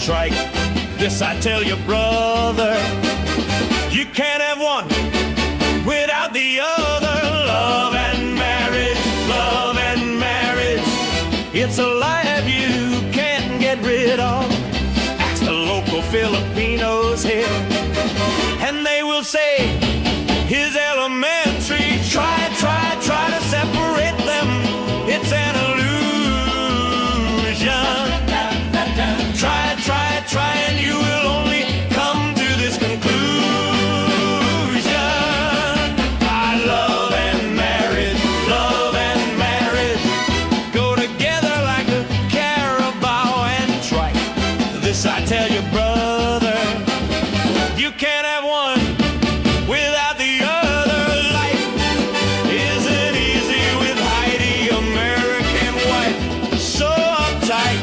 trike. This I tell you, brother, you can't have one without the other. Love and marriage, love and marriage, it's a life you can't get rid of. Ask the local Filipinos here, and they will say his elementary. Try to separate them, it's an illusion. Try, and you will only come to this conclusion. I love and marriage go together like a carabao and trike. This I tell you, brother, you can't have one without the other. Life isn't easy with Heidi, American wife, so uptight.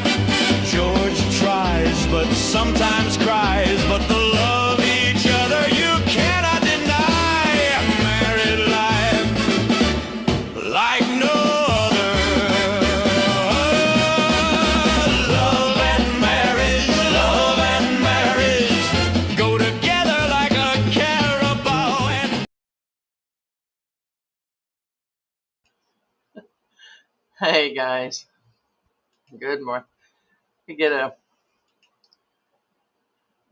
George tries, but sometimes cries, but the love each other you cannot deny. Married life like no other. Love and marriage go together like a carabao and. Hey guys, good morning. You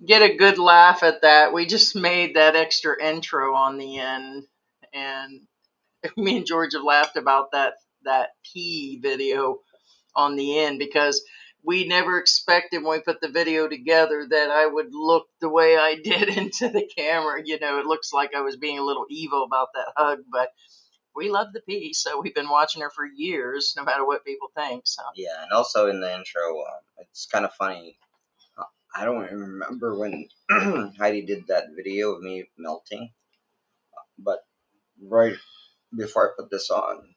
get a good laugh at that. We just made that extra intro on the end, and me and George have laughed about that pee video on the end because we never expected when we put the video together that I would look the way I did into the camera. You know, it looks like I was being a little evil about that hug, but we love the pee, so we've been watching her for years, no matter what people think. So Yeah, and also in the intro, it's kind of funny. I don't even remember when Heidi did that video of me melting, but right before I put this on,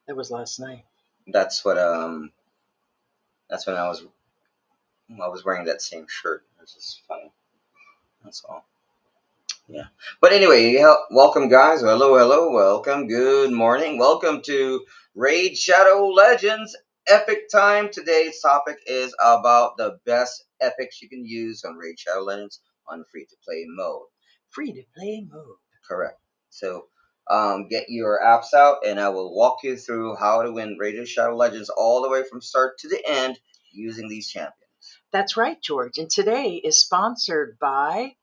that was last night. that's when I was wearing that same shirt. It's just funny. That's all. Yeah. But anyway, welcome guys. Hello, welcome. Good morning. Welcome to Raid Shadow Legends Epic Time. Today's topic is about the best epics you can use on Raid Shadow Legends on free-to-play mode. Free-to-play mode. Correct. So, get your apps out, and I will walk you through how to win Raid Shadow Legends all the way from start to the end using these champions. That's right, George. And today is sponsored by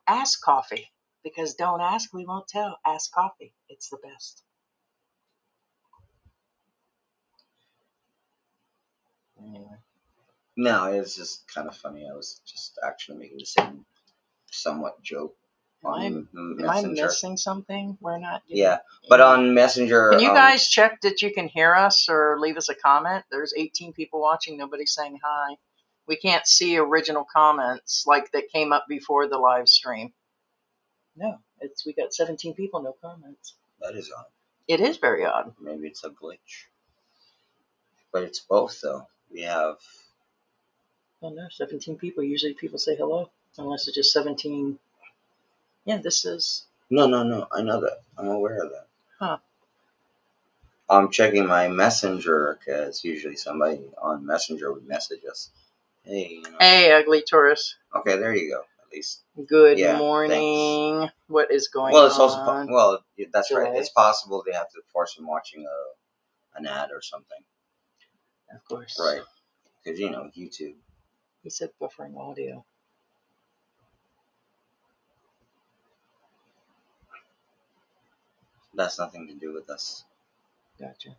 Ask Coffee, because don't ask, we won't tell. Ask Coffee. It's the best. Anyway. No, it's just kind of funny. I was just actually making the same somewhat joke on Messenger. Am I missing something? We're not. Yeah, but on Messenger. Can you guys check that you can hear us or leave us a comment? There's 18 people watching. Nobody's saying hi. We can't see original comments like that came up before the live stream. No, we got 17 people, no comments. That is odd. It is very odd. Maybe it's a glitch. But it's both, though. We have. Oh no, 17 people. Usually people say hello, unless it's just 17. Yeah, this is. No. I know that. I'm aware of that. Huh. I'm checking my Messenger because usually somebody on Messenger would message us. Hey. Hey, ugly tourist. Okay, there you go. At least. Good morning. Thanks. What is going on? Well, it's also that's July. Right. It's possible they have to force them watching an ad or something. Of course. Right. Because YouTube. He said buffering audio. That's nothing to do with us. Gotcha.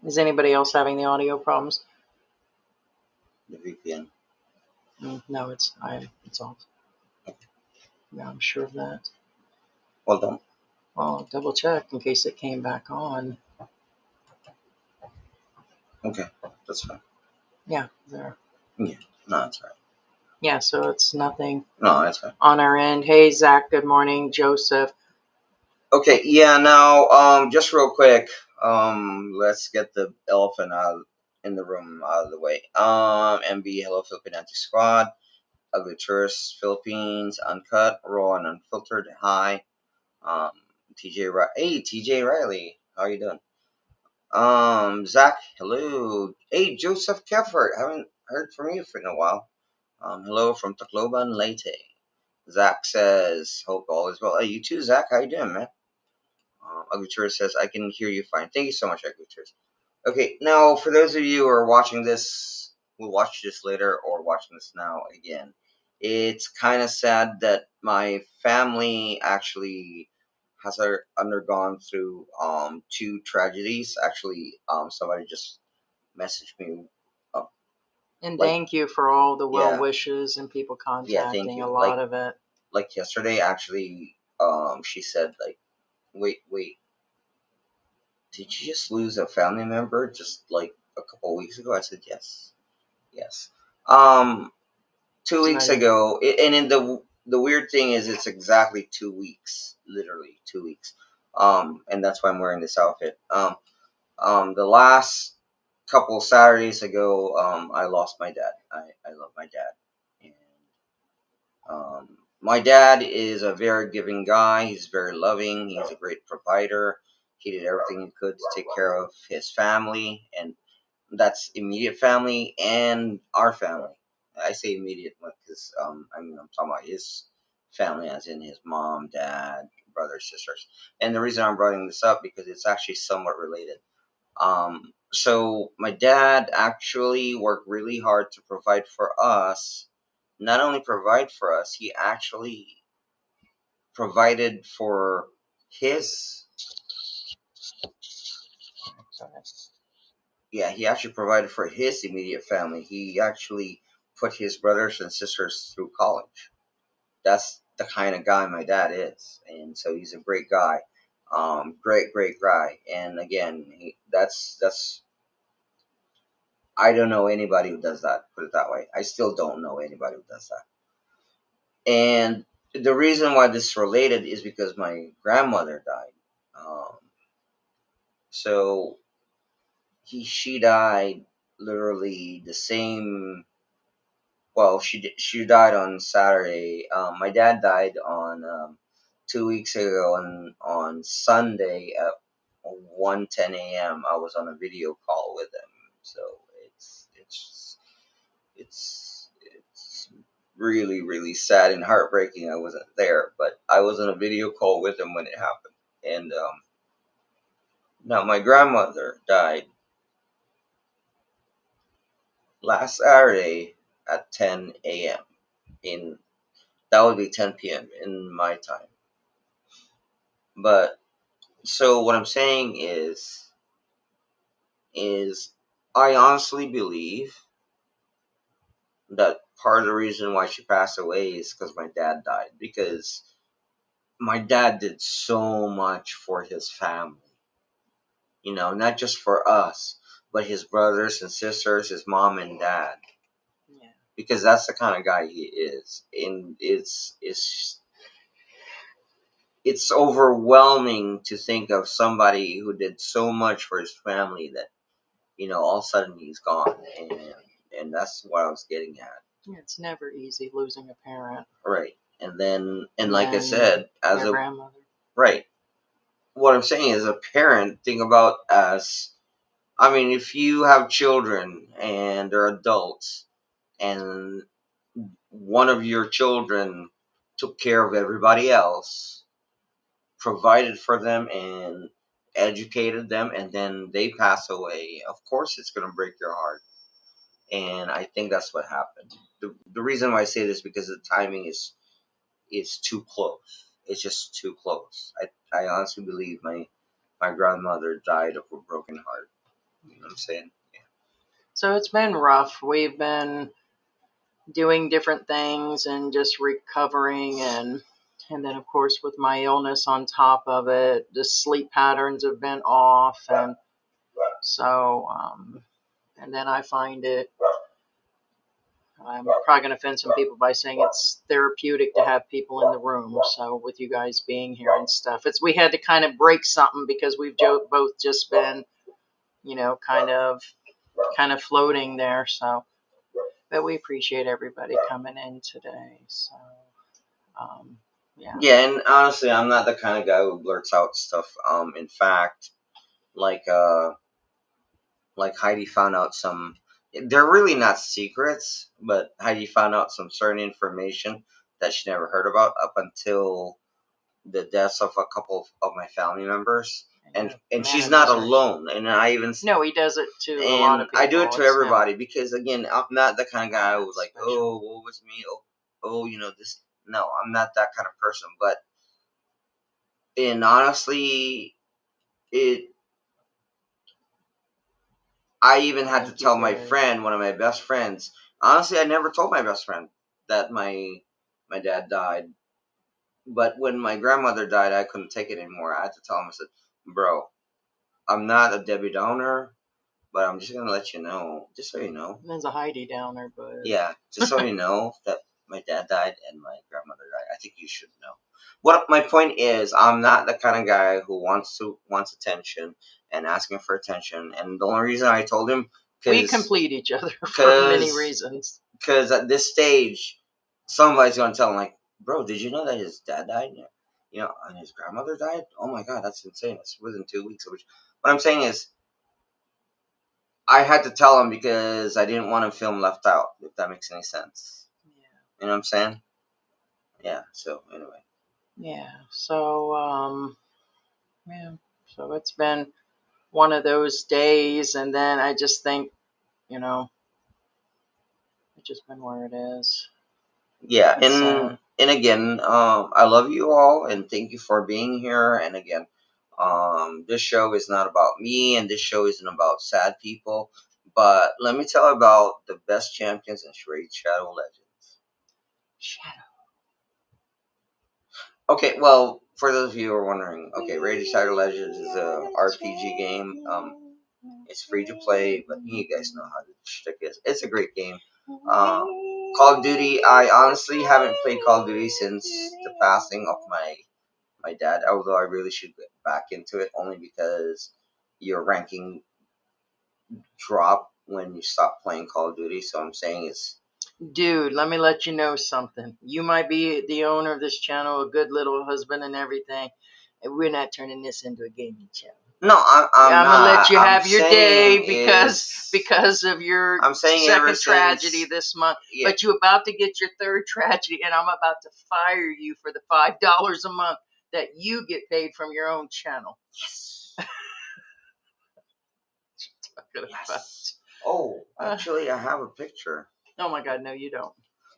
Is anybody else having the audio problems? The VPN. No, it's off. Okay. Yeah, I'm sure of that. Well done. Well, double check in case it came back on. Okay, that's fine. Yeah, there. Yeah, no, that's right. Yeah, so it's nothing. No, that's fine. On our end. Hey, Zach, good morning. Joseph. Okay, yeah, now, just real quick, let's get the elephant in the room out of the way. MB, Hello Philippine Squad, Ugly Tourist, Philippines, Uncut, Raw and Unfiltered, hi. TJ Riley, how are you doing? Zach, hello. Hey, Joseph Keffert, haven't heard from you for a while. Hello from Tacloban, Leyte. Zach says, hope all is well. Hey, you too, Zach. How you doing, man? Ugly Tourist says, I can hear you fine. Thank you so much, Ugly Tourist. Okay, now for those of you who are watching this, who watch this later or watching this now again, it's kind of sad that my family actually has undergone through two tragedies. Actually, somebody just messaged me, uh, And like, thank you for all the well yeah, wishes and people yeah, thank contacting. A you. lot of it. Like yesterday, actually, she said like, wait, did you just lose a family member just like a couple weeks ago? I said yes, yes. Um, 2 weeks Not ago, and in the weird thing is, it's exactly 2 weeks, literally 2 weeks. And that's why I'm wearing this outfit. The last couple Saturdays ago, I lost my dad. I love my dad, and my dad is a very giving guy. He's very loving. He's a great provider. He did everything he could to take care of his family, and that's immediate family and our family. I say immediate because I'm talking about his family, as in his mom, dad, brothers, sisters. And the reason I'm bringing this up because it's actually somewhat related. So my dad actually worked really hard to provide for us. Not only provide for us, he actually provided for his. Yeah, he actually provided for his immediate family. He actually put his brothers and sisters through college. That's the kind of guy my dad is, and so he's a great guy, great guy. And again, that's I don't know anybody who does that. Put it that way. I still don't know anybody who does that. And the reason why this is related is because my grandmother died. Um, so she died literally the same. Well, she died on Saturday. My dad died on 2 weeks ago, and on Sunday at 1:10 a.m. I was on a video call with him. So it's really sad and heartbreaking. I wasn't there, but I was on a video call with him when it happened. And now my grandmother died last Saturday at 10 a.m. in That would be 10 p.m. in my time. But so what I'm saying is I honestly believe that part of the reason why she passed away is because my dad died. Because my dad did so much for his family. Not just for us, but his brothers and sisters, his mom and dad. Yeah. Because that's the kind of guy he is. And it's overwhelming to think of somebody who did so much for his family that all of a sudden he's gone, and that's what I was getting at. Yeah, it's never easy losing a parent. Right. And like I then said, as your a grandmother. right, what I'm saying is, a parent, think about, as I mean, if you have children and they're adults, and one of your children took care of everybody else, provided for them, and educated them, and then they pass away, of course it's going to break your heart. And I think that's what happened. The reason why I say this is because the timing is too close. It's just too close. I honestly believe my grandmother died of a broken heart. You know what I'm saying? So it's been rough. We've been doing different things and just recovering, and then of course with my illness on top of it, the sleep patterns have been off, and so and then I find I'm probably going to offend some people by saying it's therapeutic to have people in the room. So with you guys being here and stuff, we had to kind of break something because we've both just been, kind of floating there. So, but we appreciate everybody coming in today. So, yeah. Yeah, and honestly, I'm not the kind of guy who blurts out stuff. In fact, like like Heidi found out some. They're really not secrets, but Heidi found out some certain information that she never heard about up until the deaths of a couple of my family members, and she's not alone. And I even No, he does it to a lot of and people. I do it to It's everybody because again, I'm not the kind of guy who's like, special. oh, what was me? Oh, this. No, I'm not that kind of person. But and honestly, it. I even had to Thank you, tell my Gary. friend, one of my best friends. Honestly, I never told my best friend that my dad died. But when my grandmother died, I couldn't take it anymore. I had to tell him. I said, "Bro, I'm not a Debbie Downer, but I'm just gonna let you know, just so you know." There's a Heidi Downer, but Yeah, just so you know that my dad died and my grandmother died. I think you should know. What my point is, I'm not the kind of guy who wants attention and asking for attention. And the only reason I told him, we complete each other for many reasons. Because at this stage, somebody's gonna tell him like, "Bro, did you know that his dad died? And his grandmother died. Oh my God, that's insane. It's within 2 weeks." Which, what I'm saying is, I had to tell him because I didn't want him feel left out. If that makes any sense. Yeah. You know what I'm saying? Yeah. So anyway. Yeah. So yeah. So it's been one of those days, and then I just think, it's just been where it is. Yeah, So, and again, I love you all, and thank you for being here. And again, this show is not about me, and this show isn't about sad people. But let me tell you about the best champions in Raid Shadow Legends. Shadow. Okay, well, for those of you who are wondering, okay, Raid Shadow Legends is a RPG game. It's free to play, but you guys know how the shtick is. It's a great game. Call of Duty. I honestly haven't played Call of Duty since the passing of my dad. Although I really should get back into it, only because your ranking drop when you stop playing Call of Duty. So I'm saying it's. Dude, let me let you know something. You might be the owner of this channel, a good little husband and everything, and we're not turning this into a gaming channel. No, I'm not. gonna let you have your day is- because of your I'm saying ever second since- tragedy this month. Yeah. But you're about to get your third tragedy, and I'm about to fire you for the $5 a month that you get paid from your own channel. Yes. Talking about. Yes. Oh, actually, I have a picture. Oh my God, no, you don't.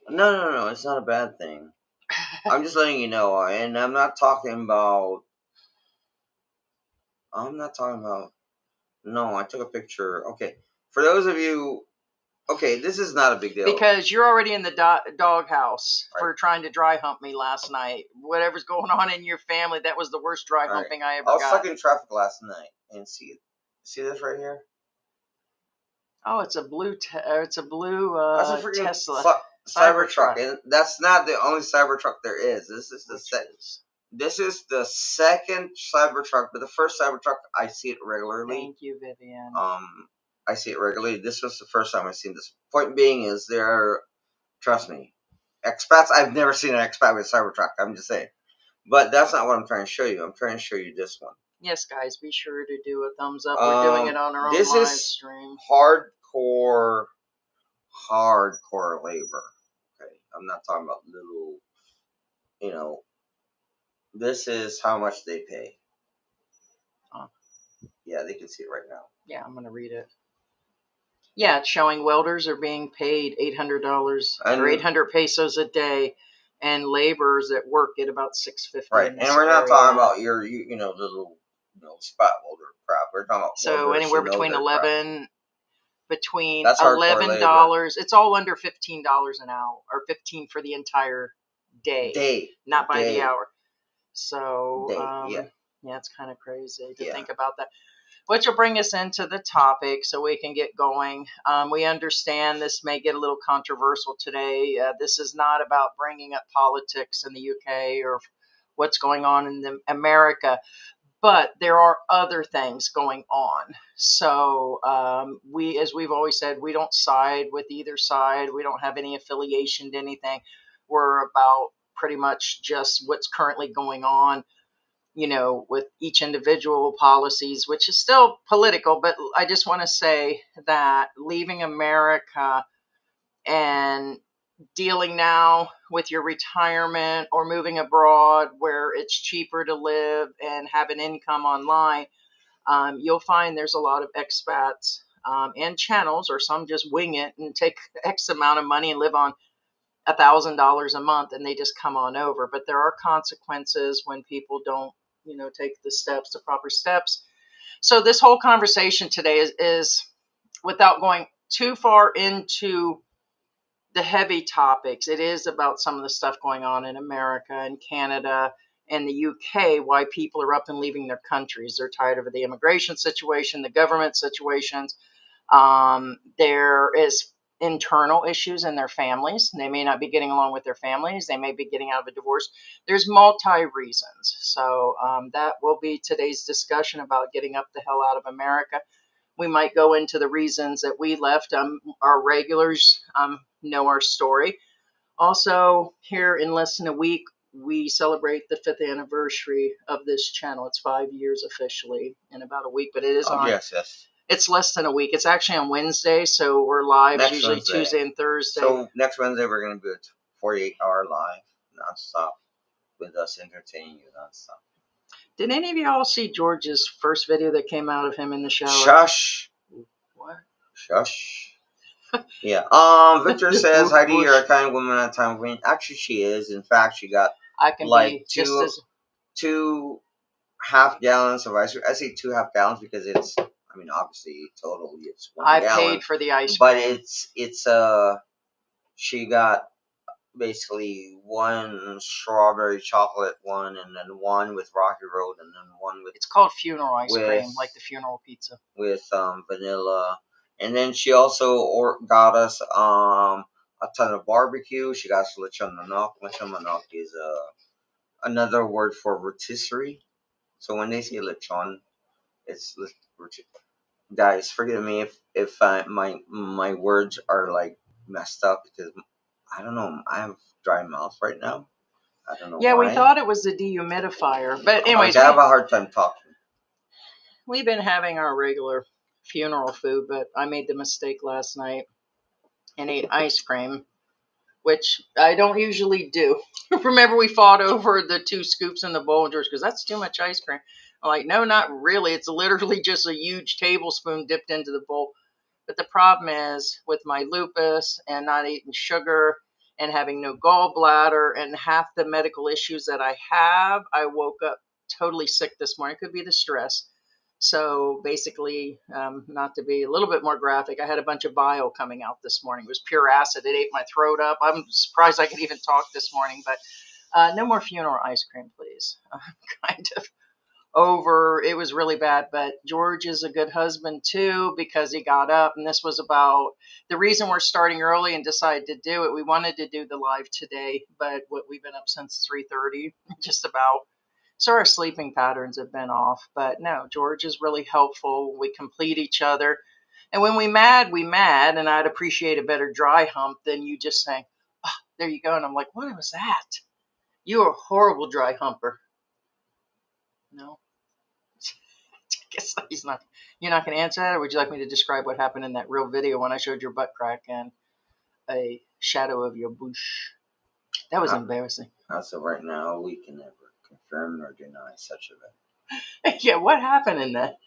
No, it's not a bad thing. I'm just letting you know, and I'm not talking about. No, I took a picture. Okay, for those of you, okay, this is not a big deal. Because you're already in the doghouse Right. for trying to dry hump me last night. Whatever's going on in your family, that was the worst dry Right. humping I ever I was got. stuck in traffic last night, and see this right here? Oh, it's a blue. It's a blue That's a freaking Tesla Cybertruck, and that's not the only Cybertruck there is. This is the second Cybertruck, but the first Cybertruck I see it regularly. Thank you, Vivian. I see it regularly. This was the first time I've seen this. Point being is trust me, expats. I've never seen an expat with a Cybertruck. I'm just saying, but that's not what I'm trying to show you. I'm trying to show you this one. Yes, guys, be sure to do a thumbs up. We're doing it on our own live stream. Hardcore labor. Okay, I'm not talking about little. This is how much they pay. Yeah, they can see it right now. Yeah, I'm gonna read it. Yeah, it's showing welders are being paid $800 or 800 pesos a day, and laborers at work get about $650. Right, and we're not talking about your little spot welder crap. We're talking about so anywhere between $11. That's $11. It's all under $15 an hour, or 15 for the entire day, not by the hour. So yeah, it's kind of crazy to think about that. Which will bring us into the topic so we can get going. We understand this may get a little controversial today. This is not about bringing up politics in the UK or what's going on in America, but there are other things going on. So as we've always said, we don't side with either side. We don't have any affiliation to anything. We're about pretty much just what's currently going on. with each individual policies, which is still political. But I just want to say that leaving America and dealing now with your retirement or moving abroad where it's cheaper to live and have an income online, you'll find there's a lot of expats and channels, or some just wing it and take X amount of money and live on $1,000 a month, and they just come on over. But there are consequences when people don't, take the proper steps. So this whole conversation today is without going too far into the heavy topics. It is about some of the stuff going on in America and Canada and the UK, why people are up and leaving their countries. They're tired of the immigration situation, the government situations. There is internal issues in their families. They may not be getting along with their families. They may be getting out of a divorce. There's multi reasons. So that will be today's discussion about getting up the hell out of America. We might go into the reasons that we left. Our regulars know our story. Also, here in less than a week, we celebrate the 5th anniversary of this channel. It's 5 years officially in about a week, but it is on. Yes. It's less than a week. It's actually on Wednesday, so we're live Next usually Wednesday. Tuesday and Thursday. So next Wednesday we're going to do a 48-hour live, nonstop, with us entertaining you nonstop. Did any of y'all see George's first video that came out of him in the shower? Shush. What? Shush. Yeah. Victor says, Heidi, you're a kind woman at a time queen. Actually, she is. In fact, she got I can like be just as 2 half gallons of ice cream. I say 2 half gallons because it's, obviously, totally it's 1 I gallon. paid for the ice cream. But it's she got basically 1 strawberry chocolate one, and then 1 with Rocky Road, and then 1 with. It's called funeral ice cream, like the funeral pizza. With vanilla, and then she also got us a ton of barbecue. She got us lechon manok. Lechon manok is another word for rotisserie. So when they say lechon, it's guys. Forgive me if my words are like messed up, because I don't know. I have dry mouth right now. I don't know why. We thought it was the dehumidifier. But anyways, I have a hard time talking. We've been having our regular funeral food, but I made the mistake last night and ate ice cream, which I don't usually do. Remember, we fought over the 2 scoops in the bowl, George, because that's too much ice cream. I'm like, no, not really. It's literally just a huge tablespoon dipped into the bowl. But the problem is with my lupus and not eating sugar and having no gallbladder and half the medical issues that I have, I woke up totally sick this morning. It could be the stress. So basically, not to be a little bit more graphic, I had a bunch of bile coming out this morning. It was pure acid. It ate my throat up. I'm surprised I could even talk this morning. But no more funeral ice cream, please. I'm kind of over. It was really bad. But George is a good husband, too, because he got up. And this was about the reason we're starting early and decided to do it. We wanted to do the live today, but we've been up since 3:30, just about. So our sleeping patterns have been off. But no, George is really helpful. We complete each other. And when we mad, and I'd appreciate a better dry hump than you just saying, oh, there you go. And I'm like, what was that? You're a horrible dry humper. No? I guess he's not. You're not going to answer that? Or would you like me to describe what happened in that real video when I showed your butt crack and a shadow of your bush? That was embarrassing. As of right now, we can never confirm nor deny such event. Yeah, what happened in that?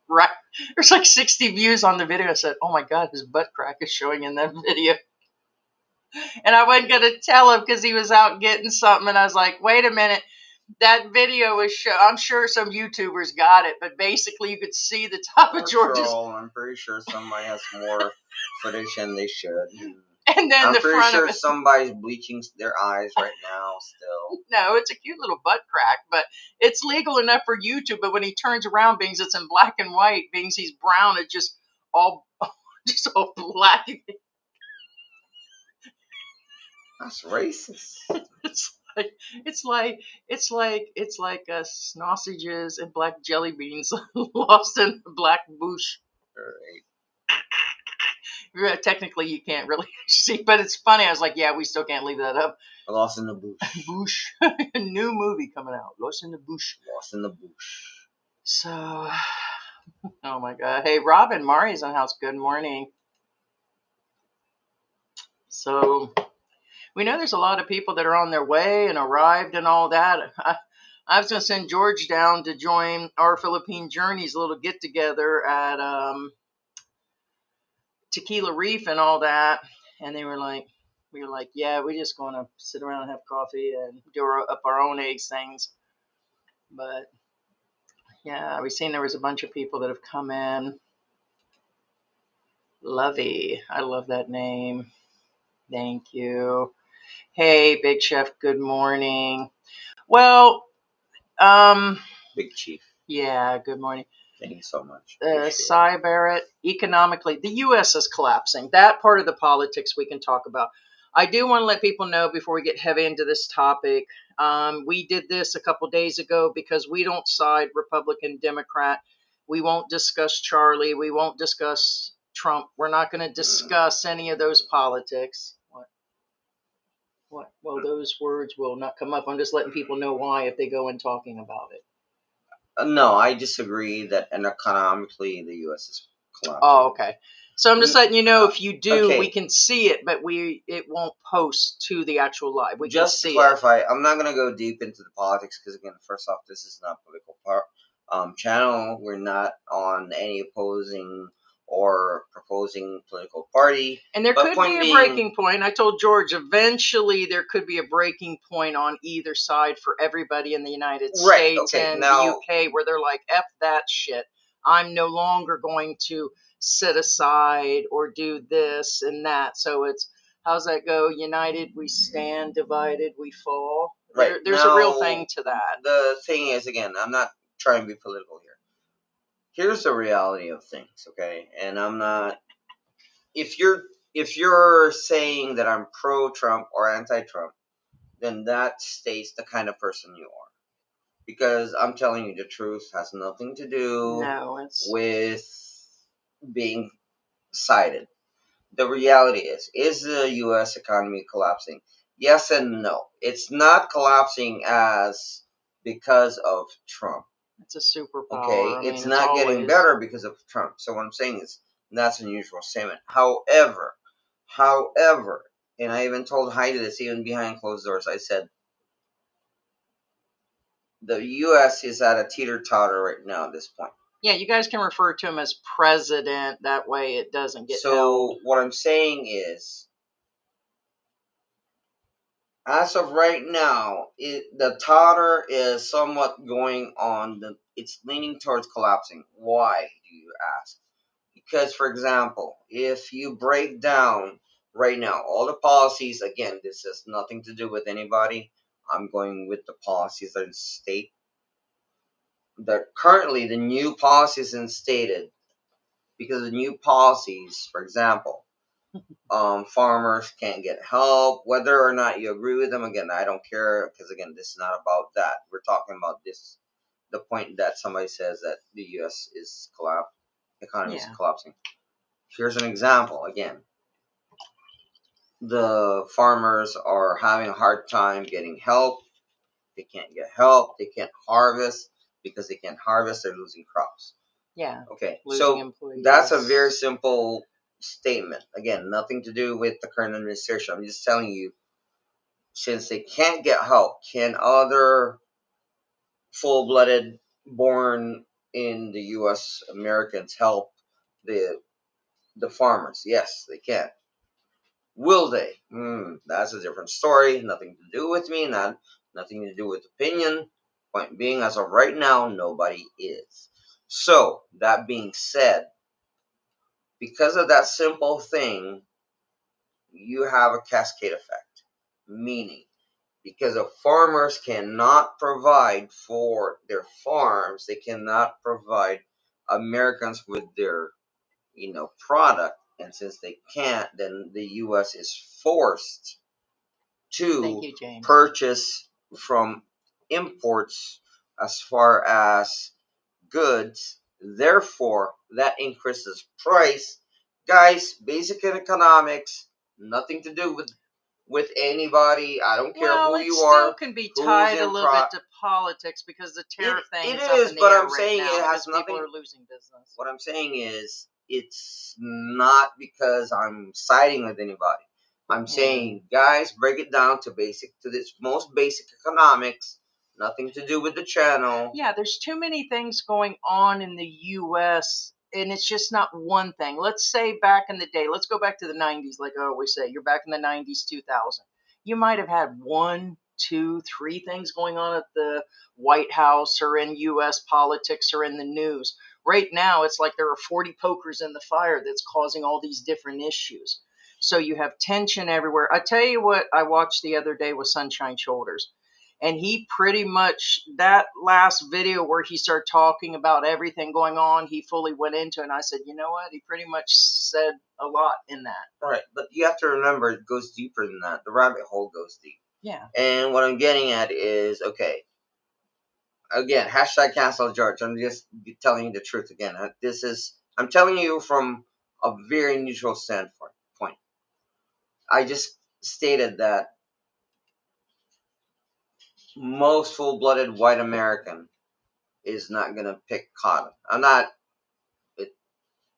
Right, there's like 60 views on the video. I said, oh my God, his butt crack is showing in that video. And I wasn't going to tell him because he was out getting something. And I was like, wait a minute. That video is I'm sure some YouTubers got it, but basically you could see the top of George's. I'm pretty sure somebody has more footage than they should. And then I'm the pretty front sure of it. Somebody's bleaching their eyes right now still. No, it's a cute little butt crack, but it's legal enough for YouTube. But when he turns around, being it's in black and white, being he's brown, it's just all black. That's racist. It's like sausages and black jelly beans lost in a black bush. Right. Technically, you can't really see, but it's funny. I was like, yeah, we still can't leave that up. Lost in the bush. Bush. New movie coming out. Lost in the Bush. Lost in the bush. So, oh my God. Hey, Robin, Mari's in the house. Good morning. So, we know there's a lot of people that are on their way and arrived and all that. I was going to send George down to join our Philippine Journeys little get together at Tequila Reef and all that. And we were like, yeah, we're just going to sit around and have coffee and do up our own eggs things. But yeah, we've seen there was a bunch of people that have come in. Lovey, I love that name. Thank you. Hey, Big Chef, good morning. Well, Big Chief. yeah, good morning. Thank you so much. Cy Barrett, economically, the U.S. is collapsing. That part of the politics we can talk about. I do want to let people know before we get heavy into this topic. We did this a couple days ago because we don't side Republican, Democrat. We won't discuss Charlie. We won't discuss Trump. We're not going to discuss any of those politics. What? Well, those words will not come up. I'm just letting people know why if they go in talking about it. No, I disagree that economically the U.S. is collapsing. Oh, okay. So I'm just letting you know if you do, Okay. we can see it, but it won't post to the actual live. We Just can to see clarify, I'm not going to go deep into the politics because, again, first off, this is not a political channel. We're not on any opposing or proposing political party. And there But could point be a breaking point. I told George eventually there could be a breaking point on either side for everybody in the United Right, States okay, and now- the UK where they're like, F that shit. I'm no longer going to sit aside or do this and that. So it's, how's that go? United we stand, divided we fall. Right. There's a real thing to that. The thing is, again, I'm not trying to be political here. Here's the reality of things, okay? And I'm not. If you're saying that I'm pro-Trump or anti-Trump, then that states the kind of person you are. Because I'm telling you the truth has nothing to do with being sided. The reality is the U.S. economy collapsing? Yes and no. It's not collapsing as because of Trump. It's a superpower. Okay, it's not getting better because of Trump. So what I'm saying is that's an unusual statement. However, and I even told Heidi this even behind closed doors. I said the U.S. is at a teeter-totter right now at this point. Yeah, you guys can refer to him as president. That way it doesn't get held. So what I'm saying is, as of right now, the totter is somewhat going on. It's leaning towards collapsing. Why, do you ask? Because, for example, if you break down right now all the policies, again, this has nothing to do with anybody. I'm going with the policies that are stated. Currently, the new policies instated, because the new policies, for example, farmers can't get help, whether or not you agree with them. Again, I don't care, because again, this is not about that. We're talking about this, the point that somebody says that the U.S. is economy is collapsing. Here's an example. Again, the farmers are having a hard time getting help. They can't get help. They can't harvest. Because they can't harvest, they're losing crops. Yeah. Okay, Losing so employees. that's a very simple statement. Again, nothing to do with the current administration. I'm just telling you, since they can't get help, can other full-blooded, born in the U.S. Americans help the farmers? Yes, they can. Will they? That's a different story. Nothing to do with me. Nothing to do with opinion. Point being, as of right now, nobody is. So, that being said, because of that simple thing, you have a cascade effect. Meaning, because if farmers cannot provide for their farms, they cannot provide Americans with their, product. And since they can't, then the U.S. is forced to purchase from imports as far as goods. Therefore, that increases price. guys, basic economics, nothing to do with anybody. I don't care Well, who it you still are, can be who's tied a in little bit to politics because the it, tariff thing it is up is, in the but air I'm right saying now it has because people nothing. are losing business. What I'm saying is, it's not because I'm siding with anybody. I'm saying, guys, break it down to this most basic economics. Nothing to do with the channel. Yeah, there's too many things going on in the U.S., and it's just not one thing. Let's say back in the day, let's go back to the 90s, like I always say, you're back in the 90s, 2000. You might have had one, two, three things going on at the White House or in U.S. politics or in the news. Right now, it's like there are 40 pokers in the fire that's causing all these different issues. So you have tension everywhere. I tell you what I watched the other day with Sunshine Shoulders, and he pretty much, that last video where he started talking about everything going on, he fully went into it. And I said, you know what, he pretty much said a lot in that. Right, but you have to remember, it goes deeper than that. The rabbit hole goes deep. Yeah. And what I'm getting at is, okay, again, hashtag cancel George. I'm just telling you the truth again. I'm telling you from a very neutral standpoint. I just stated that most full-blooded white American is not gonna pick cotton. I'm not. It,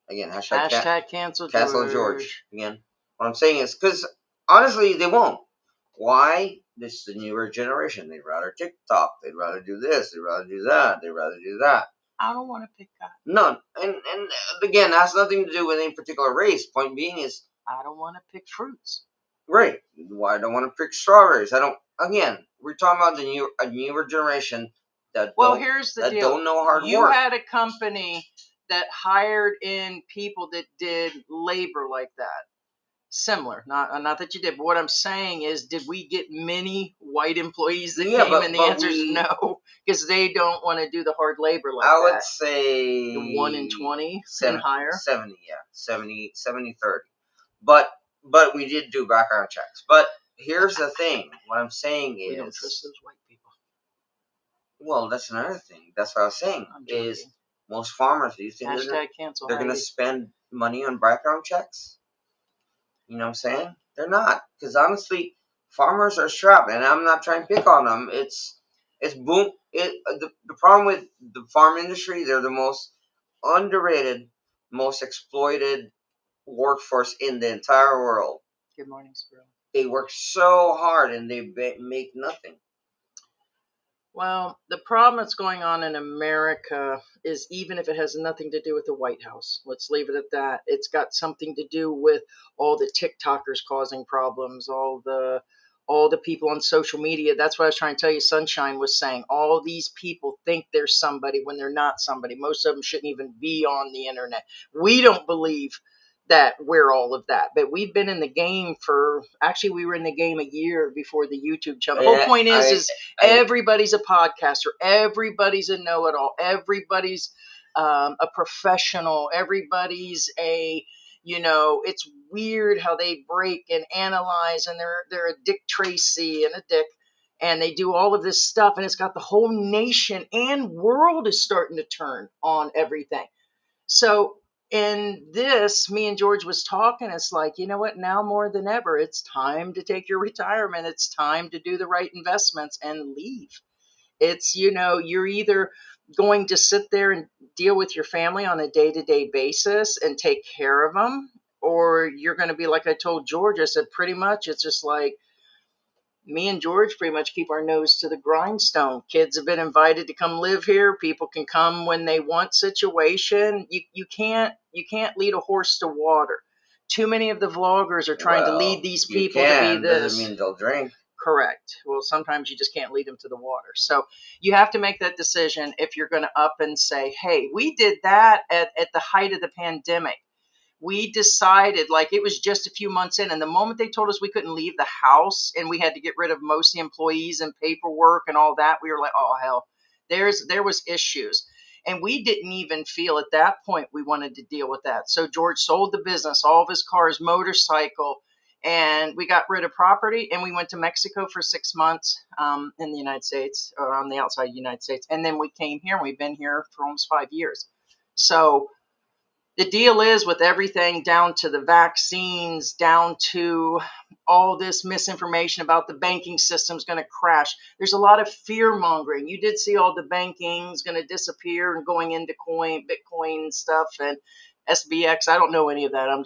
again, Hashtag cancel cancel George. again. What I'm saying is, because honestly, they won't. Why? This is the newer generation. They'd rather TikTok. They'd rather do this. They'd rather do that. They'd rather do that. I don't want to pick cotton. None. And again, that has nothing to do with any particular race. Point being is, I don't want to pick fruits. right. Why I don't want to pick strawberries. I don't. Again, we're talking about a newer generation that Here's the deal. don't know hard You work. had a company that hired in people that did labor like that. Similar, not that you did, but what I'm saying is, did we get many white employees that came? And the answer is no, because they don't want to do the hard labor like that. I would say the 1 in 20 and higher. 70, yeah, 70, 30. But we did do background checks. But here's the thing. What I'm saying is, we don't trust those white people. Well, that's another thing. That's what I was saying. Is most farmers, do you think they're going to spend money on background checks? You know what I'm saying? They're not, because honestly, farmers are strapped, and I'm not trying to pick on them. It's boom. The problem with the farm industry, they're the most underrated, most exploited workforce in the entire world. Good morning, Squirrel. They work so hard and they make nothing. Well, the problem that's going on in America is, even if it has nothing to do with the White House, let's leave it at that. It's got something to do with all the TikTokers causing problems, all the people on social media. That's what I was trying to tell you. Sunshine was saying all these people think they're somebody when they're not somebody. Most of them shouldn't even be on the internet. We don't believe that we're all of that, but we've been in the game we were in the game a year before the YouTube channel. The whole point is everybody's a podcaster, everybody's a know-it-all, everybody's a professional, everybody's it's weird how they break and analyze, and they're a Dick Tracy and a Dick, and they do all of this stuff, and it's got the whole nation and world is starting to turn on everything. So in this, me and George was talking, it's like, you know what, now more than ever, it's time to take your retirement. It's time to do the right investments and leave. It's, you're either going to sit there and deal with your family on a day-to-day basis and take care of them, or you're going to be like I told George. I said, pretty much, it's just like, me and George pretty much keep our nose to the grindstone. Kids have been invited to come live here. People can come when they want situation. You can't lead a horse to water. Too many of the vloggers are trying to lead these people to be this. Doesn't mean they'll drink. Correct. Well, sometimes you just can't lead them to the water. So you have to make that decision if you're going to up and say, hey, we did that at the height of the pandemic. We decided, like, it was just a few months in, and the moment they told us we couldn't leave the house and we had to get rid of most of the employees and paperwork and all that, we were like, oh hell, there was issues. And we didn't even feel at that point we wanted to deal with that. So George sold the business, all of his cars, motorcycle, and we got rid of property, and we went to Mexico for 6 months in the United States, or on the outside of the United States. And then we came here, and we've been here for almost 5 years. So the deal is with everything down to the vaccines, down to all this misinformation about the banking system's going to crash. There's a lot of fear mongering. You did see all the banking's going to disappear and going into Bitcoin stuff and SBX. I don't know any of that. I'm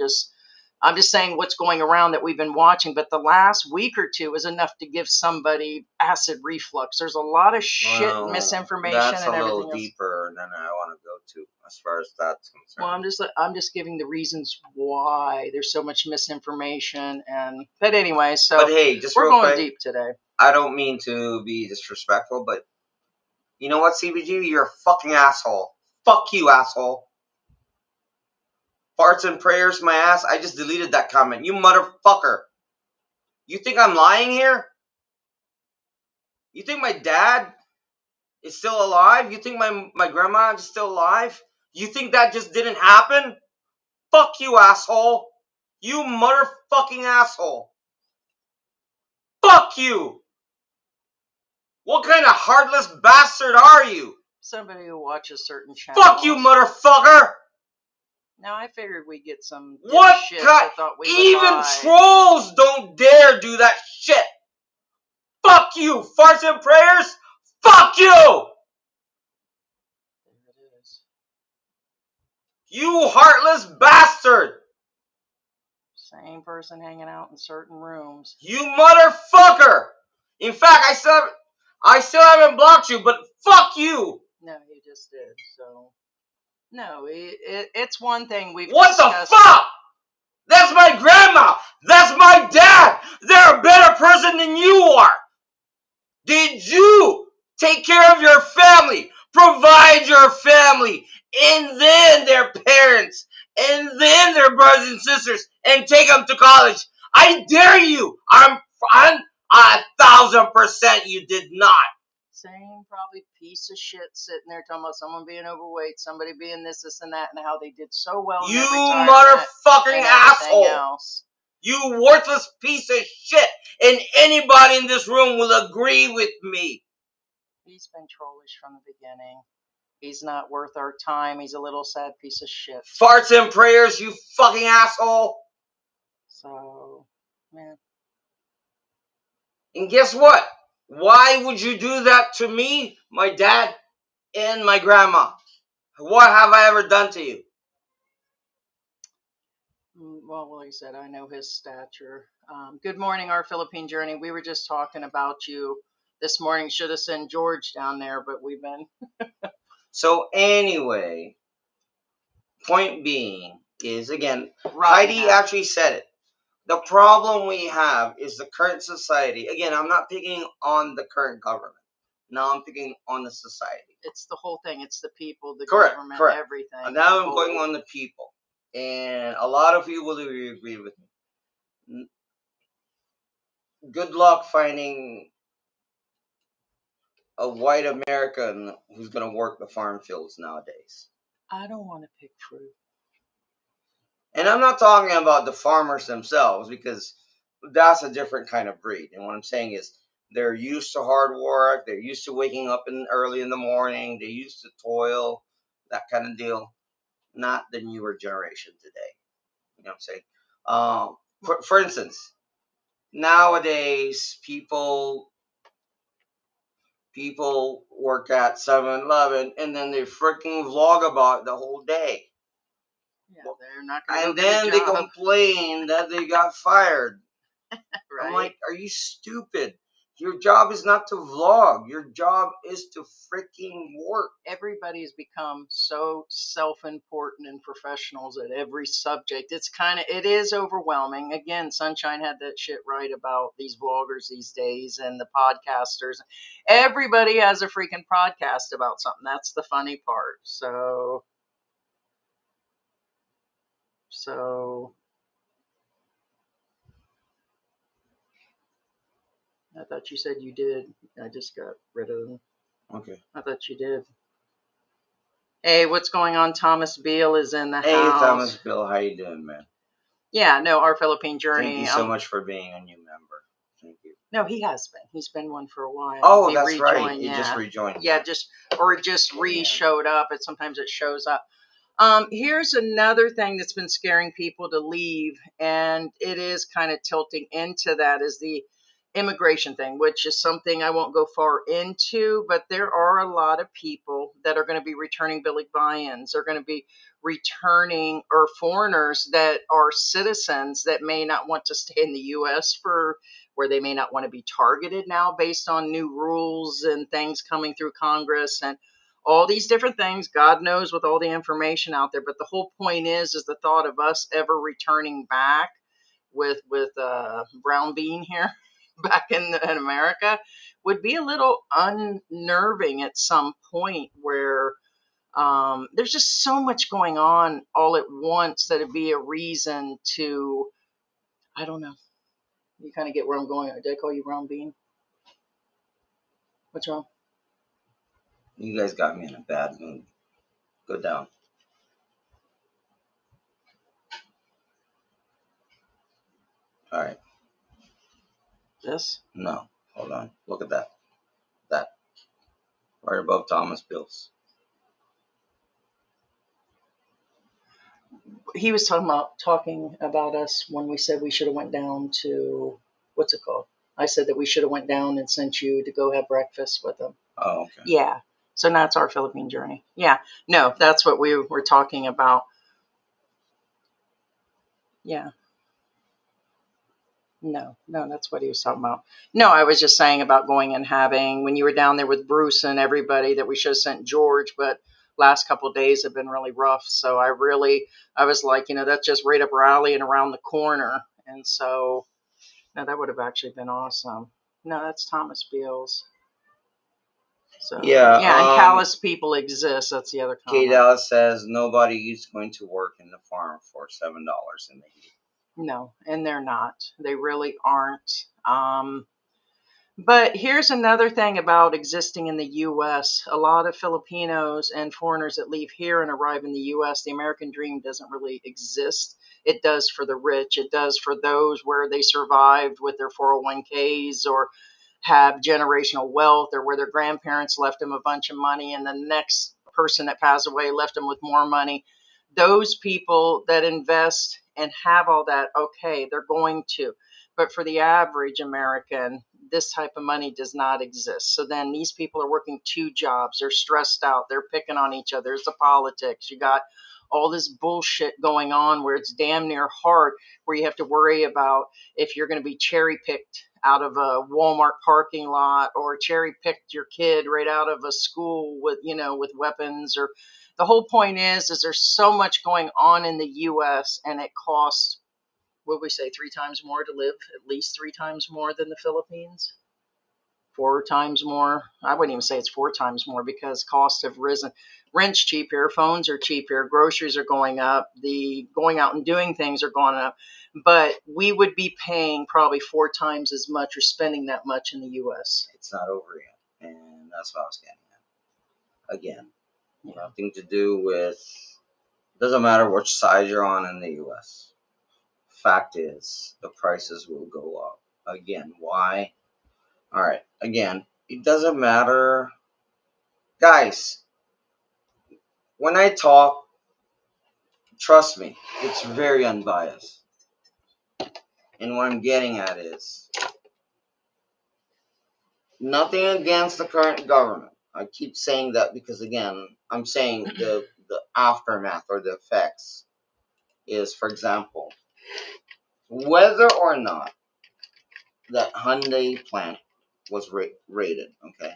just saying what's going around that we've been watching. But the last week or two is enough to give somebody acid reflux. There's a lot of shit, Well, misinformation, that's and a everything little else. deeper than I want to go to as far as that's concerned. Well, I'm just giving the reasons why there's so much misinformation, but anyway, so But hey, just we're real going quick, deep today. I don't mean to be disrespectful, but you know what, CBG? You're a fucking asshole. Fuck you, asshole. Farts and prayers, my ass. I just deleted that comment. You motherfucker. You think I'm lying here? You think my dad is still alive? You think my grandma is still alive? You think that just didn't happen? Fuck you, asshole. You motherfucking asshole. Fuck you. What kind of heartless bastard are you? Somebody who watches certain channels. Fuck you, motherfucker. Now I figured we'd get some What shit kind? that thought we Even would lie. trolls don't dare do that shit. Fuck you, farts and prayers. Fuck you. There it is. You heartless bastard. Same person hanging out in certain rooms. You motherfucker. In fact, I still haven't blocked you, but fuck you. No, he just did. So no, it's one thing we've What discussed. the fuck? That's my grandma. That's my dad. They're a better person than you are. Did you take care of your family, provide your family, and then their parents, and then their brothers and sisters, and take them to college? I dare you. I'm 1,000% you did not. Same probably piece of shit sitting there talking about someone being overweight, somebody being this, and that, and how they did so well in You their retirement motherfucking and everything asshole. else. You worthless piece of shit. And anybody in this room will agree with me. He's been trollish from the beginning. He's not worth our time. He's a little sad piece of shit. Farts and prayers, you fucking asshole. So, man. And guess what? Why would you do that to me, my dad, and my grandma? What have I ever done to you? Well, like I said, I know his stature. Good morning, our Philippine journey. We were just talking about you this morning. Should have sent George down there, but we've been. So anyway, point being is, again, Right Heidi now. actually said it. The problem we have is the current society. Again, I'm not picking on the current government. No, I'm picking on the society. It's the whole thing. It's the people, the Correct, government, correct. everything. And now the I'm whole- going on the people. And a lot of you will agree with me. Good luck finding a white American who's going to work the farm fields nowadays. I don't want to pick fruit. And I'm not talking about the farmers themselves, because that's a different kind of breed. And what I'm saying is they're used to hard work. They're used to waking up early in the morning. They're used to toil, that kind of deal. Not the newer generation today. You know what I'm saying? For instance, nowadays people work at 7-Eleven and then they freaking vlog about it the whole day. Yeah, they're not going to And then they complain that they got fired. Right? I'm like, are you stupid? Your job is not to vlog. Your job is to freaking work. Everybody's become so self-important and professionals at every subject. It is overwhelming. Again, Sunshine had that shit right about these vloggers these days and the podcasters. Everybody has a freaking podcast about something. That's the funny part. So I thought you said you did. I just got rid of them. Okay. I thought you did. Hey, what's going on? Thomas Beale is in the Hey, house. Thomas Bill, how you doing, man? Yeah, no, our Philippine journey. Thank you so much for being a new member. Thank you. No, he has been. He's been one for a while. Oh, He that's rejoined, right. You just rejoined. Yeah, just re-showed up. Sometimes it shows up. Here's another thing that's been scaring people to leave, and it is kind of tilting into that, is the immigration thing, which is something I won't go far into, but there are a lot of people that are going to be returning Billy buy-ins. They're going to be returning, or foreigners that are citizens that may not want to stay in the U.S. for, where they may not want to be targeted now based on new rules and things coming through Congress and all these different things. God knows, with all the information out there. But the whole point is the thought of us ever returning back with brown bean here back in America would be a little unnerving at some point, where there's just so much going on all at once that it'd be a reason to, I don't know. You kind of get where I'm going. Did I call you brown bean? What's wrong? You guys got me in a bad mood. Go down. All right. This? No. Hold on. Look at that. That. Right above Thomas Bills. He was talking about us when we said we should have went down to, what's it called? I said that we should have went down and sent you to go have breakfast with them. Oh, okay. Yeah. So now it's our Philippine journey. Yeah. No, that's what we were talking about. Yeah. No, that's what he was talking about. No, I was just saying about going and having, when you were down there with Bruce and everybody, that we should have sent George, but last couple of days have been really rough. So I was like, that's just right up our alley and around the corner. And so, no, that would have actually been awesome. No, that's Thomas Beals. So Yeah. and callous people exist. That's the other comment. Kate Dallas says nobody is going to work in the farm for $7 in the heat. No, and they're not. They really aren't. But here's another thing about existing in the U.S. A lot of Filipinos and foreigners that leave here and arrive in the U.S., the American dream doesn't really exist. It does for the rich. It does for those where they survived with their 401ks, or have generational wealth, or where their grandparents left them a bunch of money and the next person that passed away left them with more money. Those people that invest and have all that, okay, they're going to. But for the average American, this type of money does not exist. So then these people are working two jobs. They're stressed out. They're picking on each other. There's the politics. You got all this bullshit going on where it's damn near hard, where you have to worry about if you're going to be cherry picked out of a Walmart parking lot, or cherry picked your kid right out of a school with, with weapons. Or the whole point is there's so much going on in the U.S. and it costs, what would we say, 3 times more to live, at least 3 times more than the Philippines? 4 times more. I wouldn't even say it's 4 times more, because costs have risen. Rent's cheap here, phones are cheap here, groceries are going up, the going out and doing things are going up. But we would be paying probably 4 times as much, or spending that much in the U.S. It's not over yet, and that's what I was getting at. Again, nothing to do with. Doesn't matter which side you're on in the U.S. Fact is, the prices will go up. Again, why? All right. Again, it doesn't matter, guys. When I talk, trust me, it's very unbiased. And what I'm getting at is nothing against the current government. I keep saying that because, again, I'm saying the aftermath or the effects is, for example, whether or not that Hyundai plant was raided, okay?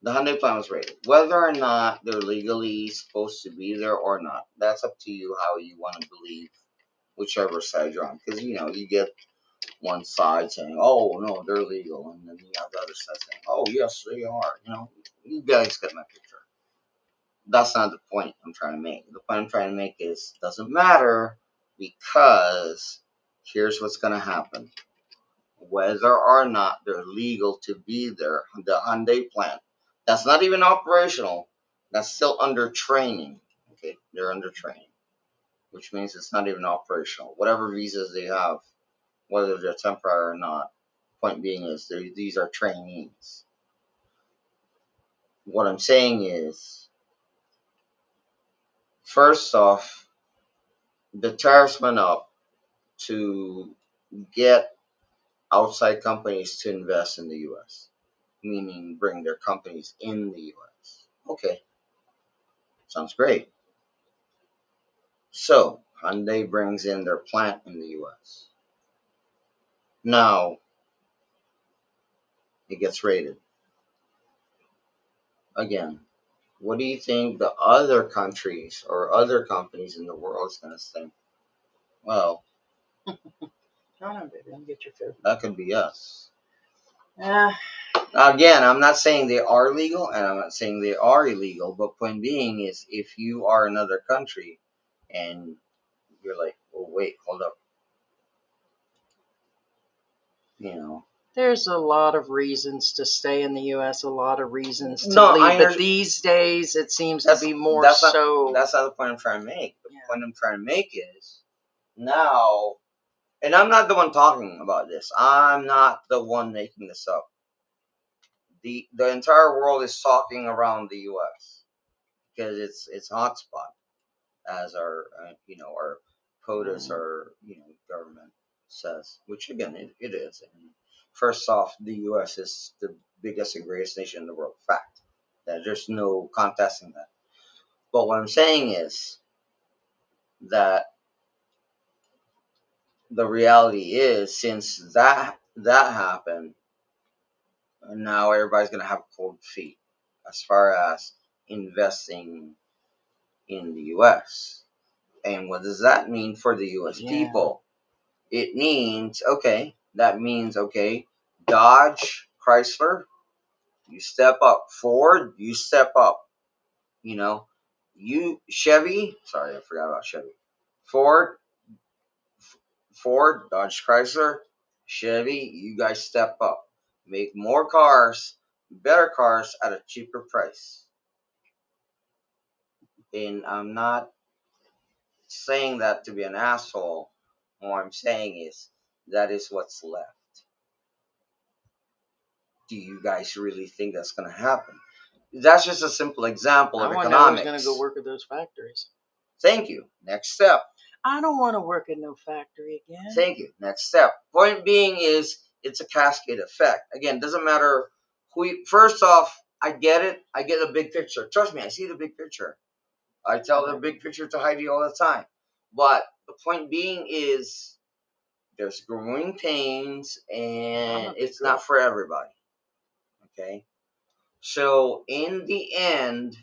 The Hyundai plant was raided. Whether or not they're legally supposed to be there or not, that's up to you how you want to believe whichever side you're on. Because, you get one side saying, oh, no, they're legal. And then you have the other side saying, oh, yes, they are. You guys get my picture. That's not the point I'm trying to make. The point I'm trying to make is doesn't matter, because here's what's going to happen. Whether or not they're legal to be there, the Hyundai plant, that's not even operational. That's still under training. Okay, they're under training, which means it's not even operational. Whatever visas they have, whether they're temporary or not, point being is these are trainees. What I'm saying is, First off, the tariffs went up to get outside companies to invest in the U.S., meaning bring their companies in the U.S. Okay, sounds great. So, Hyundai brings in their plant in the U.S. Now, it gets rated. Again, what do you think the other countries or other companies in the world is going to think? Well, No, baby, I'll get your food. that could be us. Yeah. Again, I'm not saying they are legal and I'm not saying they are illegal, but point being is if you are another country and you're like, oh, wait, hold up. You know. There's a lot of reasons to stay in the U.S., a lot of reasons to No, leave. But these days, it seems to be more that's so. That's not the point I'm trying to make. The Yeah. point I'm trying to make is now, and I'm not the one talking about this. I'm not the one making this up. The entire world is talking around the U.S. because it's a hotspot, as our our POTUS, our government says, which again it is. And first off, the U.S. is the biggest and greatest nation in the world. Fact. That there's no contesting that. But what I'm saying is that the reality is, since that happened, now everybody's gonna have cold feet as far as investing in the U.S. And what does that mean for the U.S. people? It means okay, Dodge, Chrysler, you step up. Ford, you step up. You Chevy. Sorry, I forgot about Chevy. Ford, Dodge, Chrysler, Chevy, you guys step up. Make more cars, better cars at a cheaper price. And I'm not saying that to be an asshole. What I'm saying is that is what's left. Do you guys really think that's going to happen? That's just a simple example of economics. I wonder who's going to go work at those factories. Thank you. Next step. I don't want to work in no factory again. Thank you. Next step. Point being is it's a cascade effect. Again, doesn't matter who you, first off, I get it. I get the big picture. Trust me, I see the big picture. I tell the big picture to Heidi all the time. But the point being is there's growing pains and it's not for everybody. Okay? So in the end,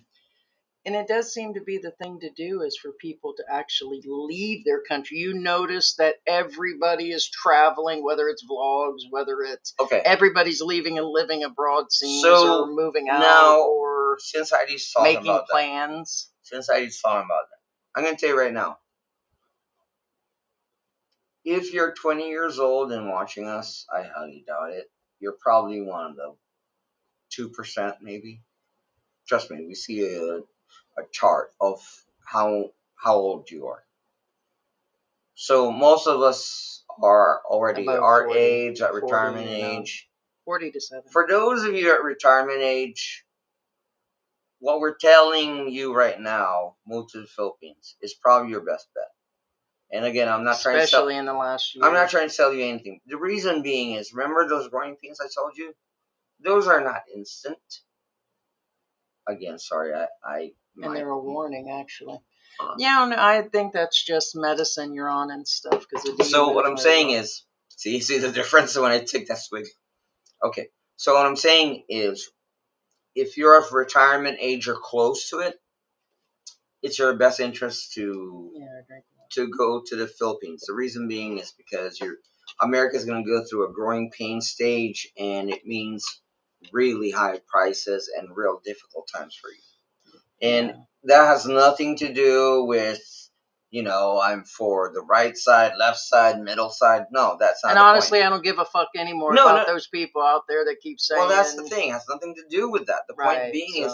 and it does seem to be the thing to do is for people to actually leave their country. You notice that everybody is traveling, whether it's vlogs, whether it's everybody's leaving and living abroad scenes or moving out now, or since Heidi's talking making about plans. Since Heidi's talking about that, I'm going to tell you right now. If you're 20 years old and watching us, I highly doubt it. You're probably one of the 2% maybe. Trust me, we see a chart of how old you are. So most of us are already About our 40, age, at 40, retirement age. 40 to 70. For those of you at retirement age, what we're telling you right now, move to the Philippines, is probably your best bet. And again, I'm not trying to sell. Especially in the last year. I'm not trying to sell you anything. The reason being is, remember those growing pains I told you? Those are not instant. Again, sorry, and they're a warning, actually. Yeah, I think that's just medicine you're on and stuff. So what I'm saying is, see the difference when I take that swig? Okay, so what I'm saying is, if you're of retirement age or close to it, it's your best interest to go to the Philippines. The reason being is because America's going to go through a growing pain stage, and it means really high prices and real difficult times for you. And that has nothing to do with, I'm for the right side, left side, middle side. No, that's not. And honestly, I don't give a fuck anymore about those people out there that keep saying. Well, that's the thing. It has nothing to do with that. The point being is,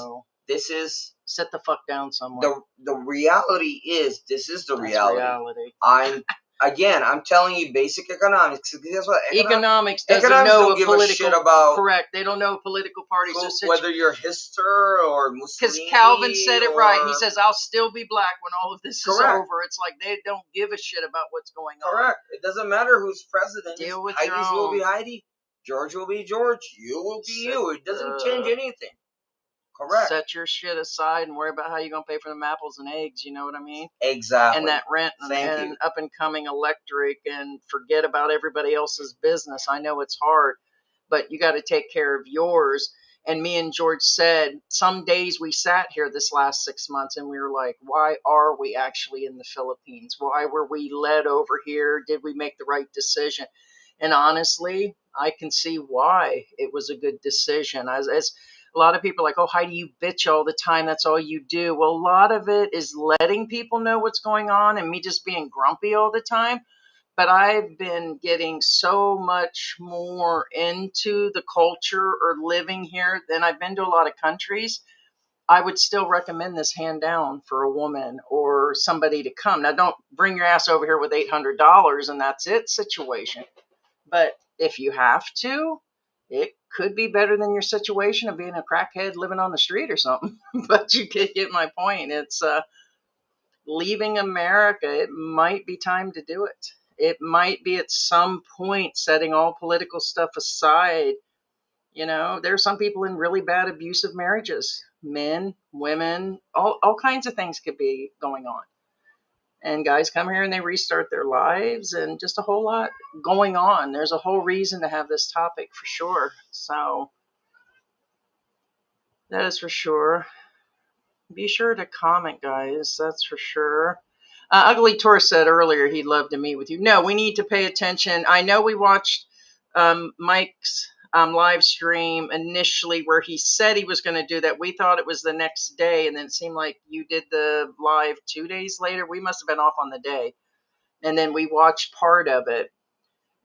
this is sit the fuck down somewhere. The reality is, this is the reality. I'm again, I'm telling you basic economics. Guess what? Economics doesn't Economics know don't a give a political. shit about Correct. They don't know political parties or whether you're Hister or because Mussolini. Calvin said it right. He or- says, "I'll still be black when all of this is Correct. over." It's like they don't give a shit about what's going on. Correct. It doesn't matter who's president. Deal with Heidi's your will be own. Heidi. George will be George. You will be you. It doesn't change anything. Correct. Set your shit aside and worry about how you're going to pay for them apples and eggs. You know what I mean? Exactly. And that rent Thank and you. up and coming electric, and forget about everybody else's business. I know it's hard, but you got to take care of yours. And me and George said, some days we sat here this last 6 months and we were like, why are we actually in the Philippines? Why were we led over here? Did we make the right decision? And honestly, I can see why it was a good decision. As a lot of people are like, oh, Heidi, you bitch all the time. That's all you do. Well, a lot of it is letting people know what's going on and me just being grumpy all the time. But I've been getting so much more into the culture or living here than I've been to a lot of countries. I would still recommend this hand down for a woman or somebody to come. Now, don't bring your ass over here with $800 and that's it situation. But if you have to, it could be better than your situation of being a crackhead living on the street or something. But you get my point. It's leaving America. It might be time to do it. It might be at some point setting all political stuff aside. You know, there are some people in really bad abusive marriages, men, women, all kinds of things could be going on. And guys come here and they restart their lives and just a whole lot going on. There's a whole reason to have this topic for sure. So that is for sure. Be sure to comment, guys. That's for sure. Ugly Tor said earlier he'd love to meet with you. No, we need to pay attention. I know we watched Mike's live stream initially where he said he was going to do that. We thought it was the next day, and then it seemed like you did the live 2 days later. We must have been off on the day. And then we watched part of it.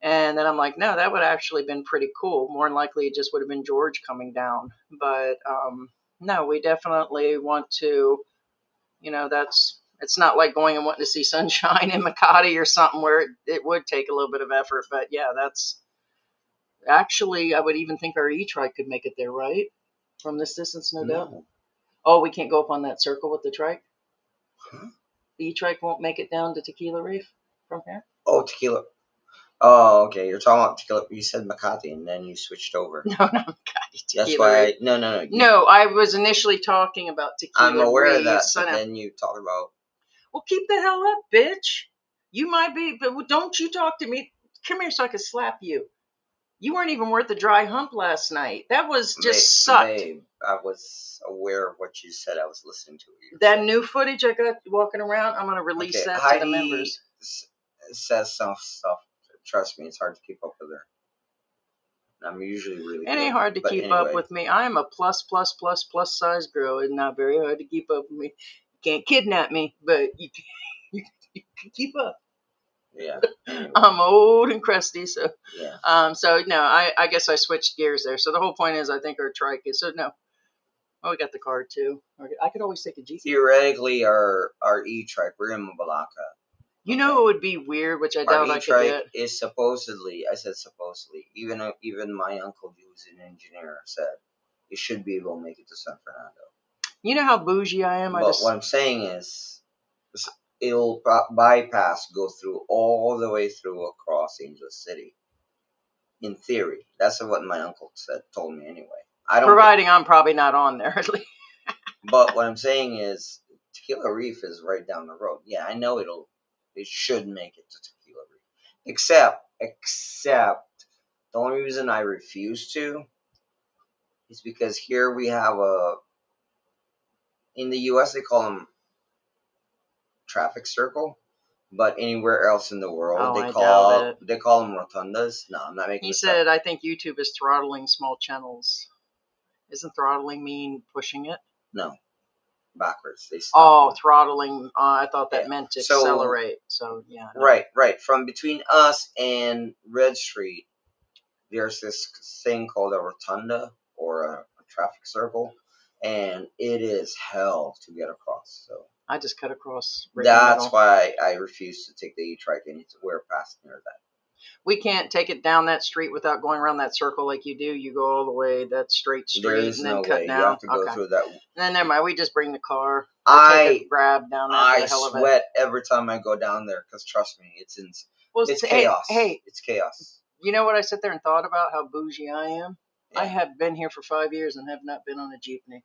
And then I'm like, no, that would have actually been pretty cool. More than likely, it just would have been George coming down. But no, we definitely want to, it's not like going and wanting to see Sunshine in Makati or something where it would take a little bit of effort. But yeah, that's actually, I would even think our E-Trike could make it there, right? From this distance, no doubt. Oh, we can't go up on that circle with the trike? Huh? The E-Trike won't make it down to Tequila Reef from here? Oh, tequila. Oh, okay. You're talking about tequila. You said Makati, and then you switched over. No, Makati. Tequila That's why. Reef. No. No, I was initially talking about Tequila I'm aware Reef. of that, but then you talk about. Well, keep the hell up, bitch. You might be, but don't you talk to me. Come here so I can slap you. You weren't even worth the dry hump last night. That was just sucked. Babe, I was aware of what you said. I was listening to it. That new footage I got walking around, I'm going to release that Heidi to the members. says some stuff. Trust me, it's hard to keep up with her. I'm usually really It good. ain't hard to keep up with me. I am a plus size girl. It's not very hard to keep up with me. You can't kidnap me, but you can keep up. Yeah. Anyway. I'm old and crusty, so yeah. So no, I guess I switched gears there. So the whole point is, I think our trike is so no. Oh, we got the card too. I could always take a Jeep. Theoretically, our E-Trike, we're in Mabalaka. You know, it would be weird, which I doubt I could get. Is supposedly, I said supposedly, even my uncle, who's an engineer, said it should be able to make it to San Fernando. You know how bougie I am? But what I'm saying is, it'll bypass, go through all the way through across Angel City. In theory, that's what my uncle told me anyway. Providing I'm probably not on there, at least. But what I'm saying is, Tequila Reef is right down the road. Yeah, I know it should make it to Tequila Reef. Except, the only reason I refuse to is because here we have in the U.S. they call them traffic circle, but anywhere else in the world they call them rotundas. No, I'm not making. He said, "I think YouTube is throttling small channels. Isn't throttling mean pushing it? No, backwards. They stop. Oh, throttling. I thought that meant to accelerate. So yeah. No. Right. From between us and Red Street, there's this thing called a rotunda or a traffic circle, and it is hell to get across. So I just cut across right in the That's middle. why I refuse to take the E-Trike. I need to wear past near that. We can't take it down that street without going around that circle like you do. You go all the way that straight There street is and then no cut way. You down. have to go Okay. through that. And then never mind. We just bring the car or take a grab down there for I the hell of it. sweat every time I go down there because trust me, it's Well, it's hey, chaos. hey, It's chaos. you know what I sit there and thought about? How bougie I am. I Yeah. have been here for 5 years and have not been on a jeepney.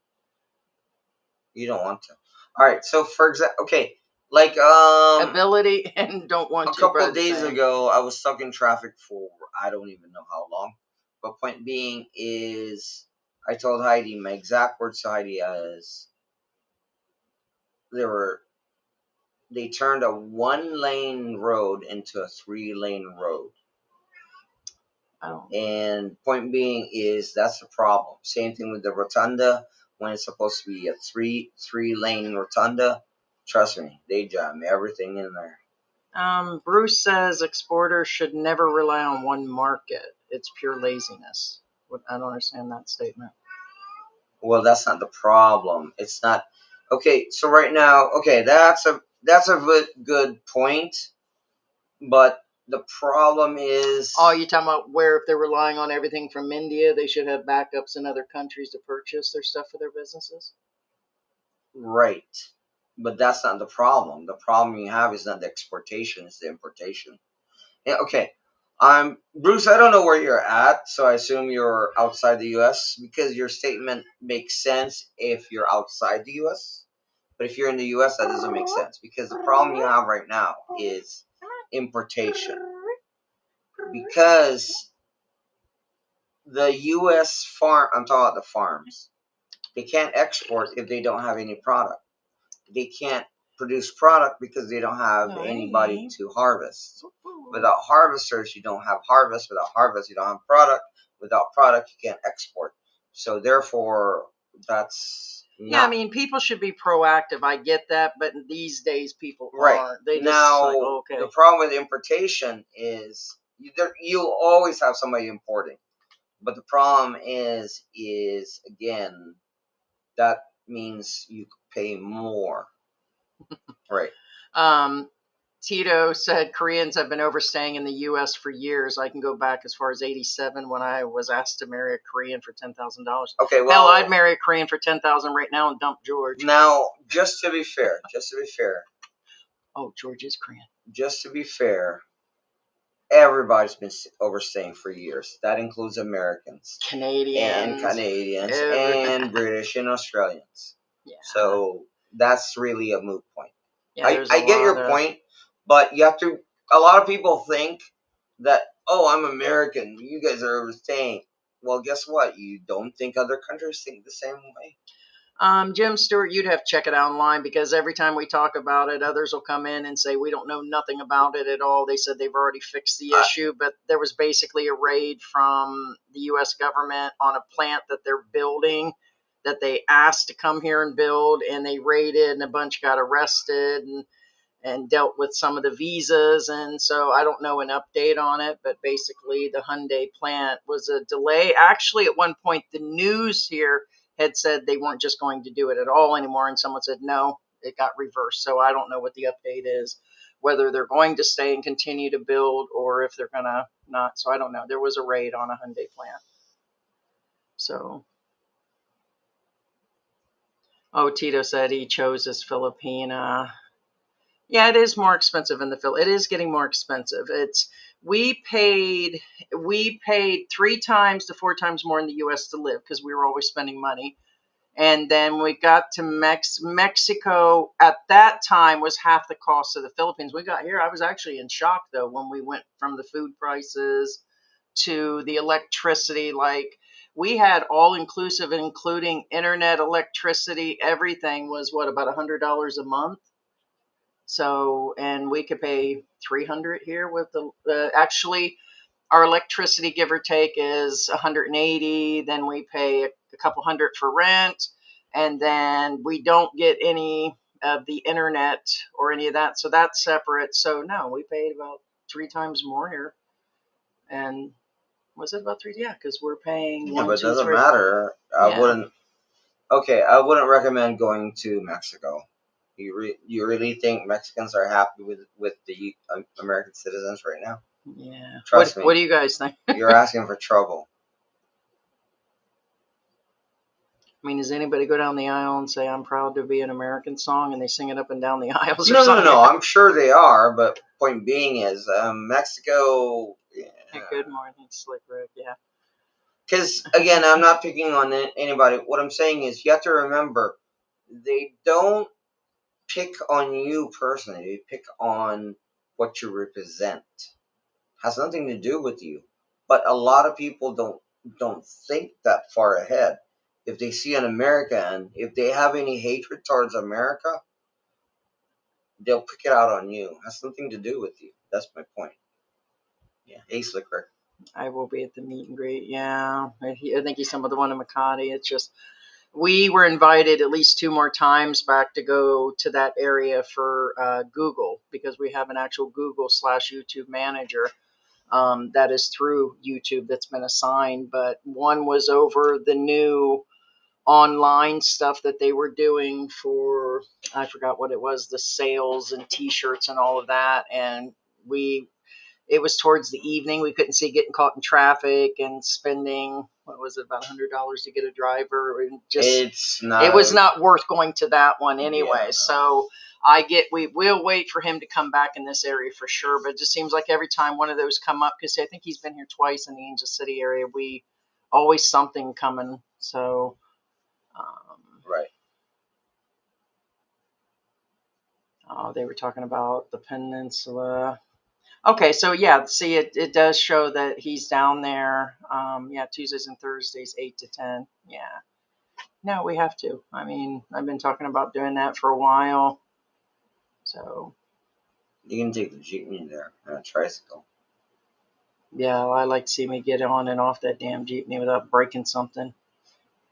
You don't want to. All right. So for example, okay, like Ability and don't want a to. couple Brother days saying. ago, I was stuck in traffic for I don't even know how long. But point being is, I told Heidi my exact words to Heidi as they turned a 1-lane road into a 3-lane road. Oh. And point being is that's the problem. Same thing with the rotunda when it's supposed to be a three-lane rotunda. Trust me, they jam everything in there. Bruce says exporters should never rely on one market. It's pure laziness. I don't understand that statement. Well, that's not the problem. It's not okay. So right now, okay, that's a good point. But the problem is Oh, you talking about where if they're relying on everything from India, they should have backups in other countries to purchase their stuff for their businesses? right. But that's not the problem. The problem you have is not the exportation; it's the importation. Yeah, okay. Bruce, I don't know where you're at, so I assume you're outside the U.S. because your statement makes sense if you're outside the U.S. But if you're in the U.S., that doesn't make sense because the problem you have right now is importation. Because the U.S. I'm talking about the farms, they can't export if they don't have any product. They can't produce product because they don't have anybody to harvest. Without harvesters, you don't have harvest. Without harvest, you don't have product. Without product, you can't export. So therefore, that's Yeah, I not mean, people should be proactive. I get that, but these days people right. aren't. They just Now, like, okay. the problem with importation is you'll always have somebody importing. But the problem is again, that means you pay more. Right. Tito said Koreans have been overstaying in the U.S. for years. I can go back as far as '87 when I was asked to marry a Korean for $10,000. Okay, well, hell, I'd marry a Korean for $10,000 right now and dump George. now just to be fair, Oh, George is Korean. Everybody's been overstaying for years. That includes Americans Canadians, and British and Australians. Yeah. So that's really a moot point. Yeah, I get your point, but you have to. A lot of people think that, oh, I'm American, you guys are overstaying. Well, guess what? You don't think other countries think the same way. Jim Stewart, you'd have to check it out online because every time we talk about it, others will come in and say we don't know nothing about it at all. They said they've already fixed the issue, but there was basically a raid from the U.S. government on a plant that they're building that they asked to come here and build, and they raided, and a bunch got arrested and dealt with some of the visas. And so I don't know an update on it, but basically the Hyundai plant was a delay. Actually, at one point, the news here had said they weren't just going to do it at all anymore. And someone said, no, it got reversed. So I don't know what the update is, whether they're going to stay and continue to build or if they're going to not. So I don't know. There was a raid on a Hyundai plant. So, oh, Tito said he chose his Filipina. Yeah, it is more expensive in the Philippines. It is getting more expensive. We paid 3 times to 4 times more in the U.S. to live because we were always spending money. And then we got to Mexico at that time was half the cost of the Philippines. We got here. I was actually in shock though when we went from the food prices to the electricity. Like we had all inclusive, including internet, electricity, everything was what, about $100 a month. So, and we could pay 300 here with actually our electricity, give or take, is 180. Then we pay a couple hundred for rent, and then we don't get any of the internet or any of that. So that's separate. So no, we paid about 3 times more here. And was it about 3? Yeah, because we're paying Yeah, one, but it two, doesn't three. matter. Yeah. I wouldn't recommend going to Mexico. You really think Mexicans are happy with the American citizens right now? Yeah. Trust me. What do you guys think? You're asking for trouble. I mean, does anybody go down the aisle and say, "I'm proud to be an American" song, and they sing it up and down the aisles or No, no, something? no. I'm sure they are, but point being is Mexico. Hey, good morning, Slick Rick. Yeah. Because again, I'm not picking on anybody. What I'm saying is, you have to remember, they don't pick on you personally. They pick on what you represent. Has nothing to do with you. But a lot of people don't think that far ahead. If they see an American, if they have any hatred towards America, they'll pick it out on you. It has nothing to do with you. That's my point. Yeah. Hey, Slicker. I will be at the meet and greet. Yeah. I think he's some of the one in Makati. It's just, we were invited at least 2 more times back to go to that area for Google, because we have an actual Google/YouTube manager that is through YouTube that's been assigned. But one was over the new online stuff that they were doing for, I forgot what it was, the sales and t-shirts and all of that. And it was towards the evening. We couldn't see getting caught in traffic and spending, what was it, about $100 to get a driver. And just, it was not worth going to that one anyway. Yeah, no. So we will wait for him to come back in this area for sure. But it just seems like every time one of those come up, because I think he's been here twice in the Angel City area, we always something coming. So right. They were talking about the peninsula. Okay, so yeah, see, it does show that he's down there. Yeah, Tuesdays and Thursdays, 8 to 10. Yeah. No, we have to. I mean, I've been talking about doing that for a while. So. You can take the jeepney there and a tricycle. Yeah, I like to see me get on and off that damn jeepney without breaking something.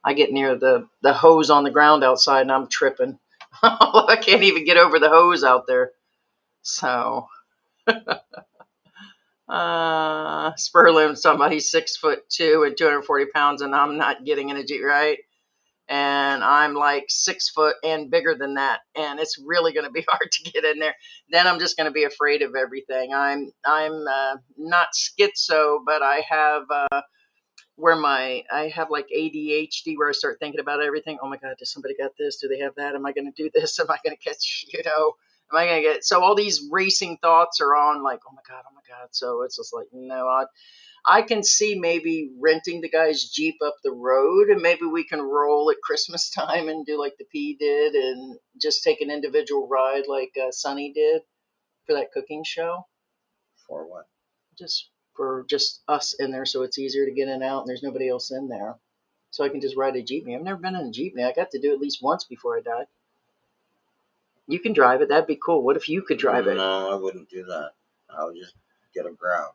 I get near the hose on the ground outside and I'm tripping. I can't even get over the hose out there. So. Spurloom, somebody's 6'2" and 240 pounds, and I'm not getting in a Jeep, right? And I'm like 6 foot and bigger than that, and it's really going to be hard to get in there. Then I'm just going to be afraid of everything. I'm not schizo, but I have I have like ADHD, where I start thinking about everything. Oh my God, does somebody got this? Do they have that? Am I going to do this? Am I going to catch, am I going to get, so all these racing thoughts are on, like, oh my God. So it's just like, no, I can see maybe renting the guy's Jeep up the road, and maybe we can roll at Christmas time and do like the P did and just take an individual ride like Sonny did for that cooking show. For what? Just for just us in there, so it's easier to get in and out and there's nobody else in there. So I can just ride a jeepney. I've never been in a jeepney. I got to do it at least once before I died. You can drive it. That'd be cool. What if you could drive it? No, I wouldn't do that. I would just get a ground.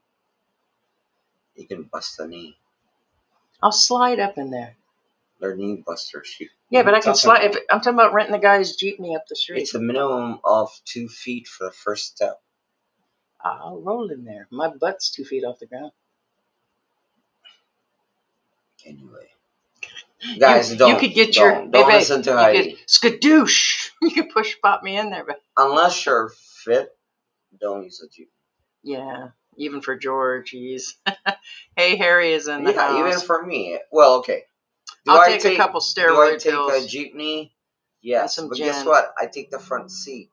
You can bust a knee. I'll slide up in there. They're knee busters. Yeah, but I can slide. I'm talking about renting the guy's jeepney up the street. It's a minimum of 2 feet for the first step. I'll roll in there. My butt's 2 feet off the ground. Anyway, guys, don't. You could get don't listen to Heidi. Skadoosh. You could pop me in there, but unless you're fit, don't use a jeep. Yeah, even for George, he's. Hey, Harry is in the house. Yeah, even for me. Well, okay. I'll take a couple steroid pills. Do I take a jeepney? Yes, but guess what? I take the front seat.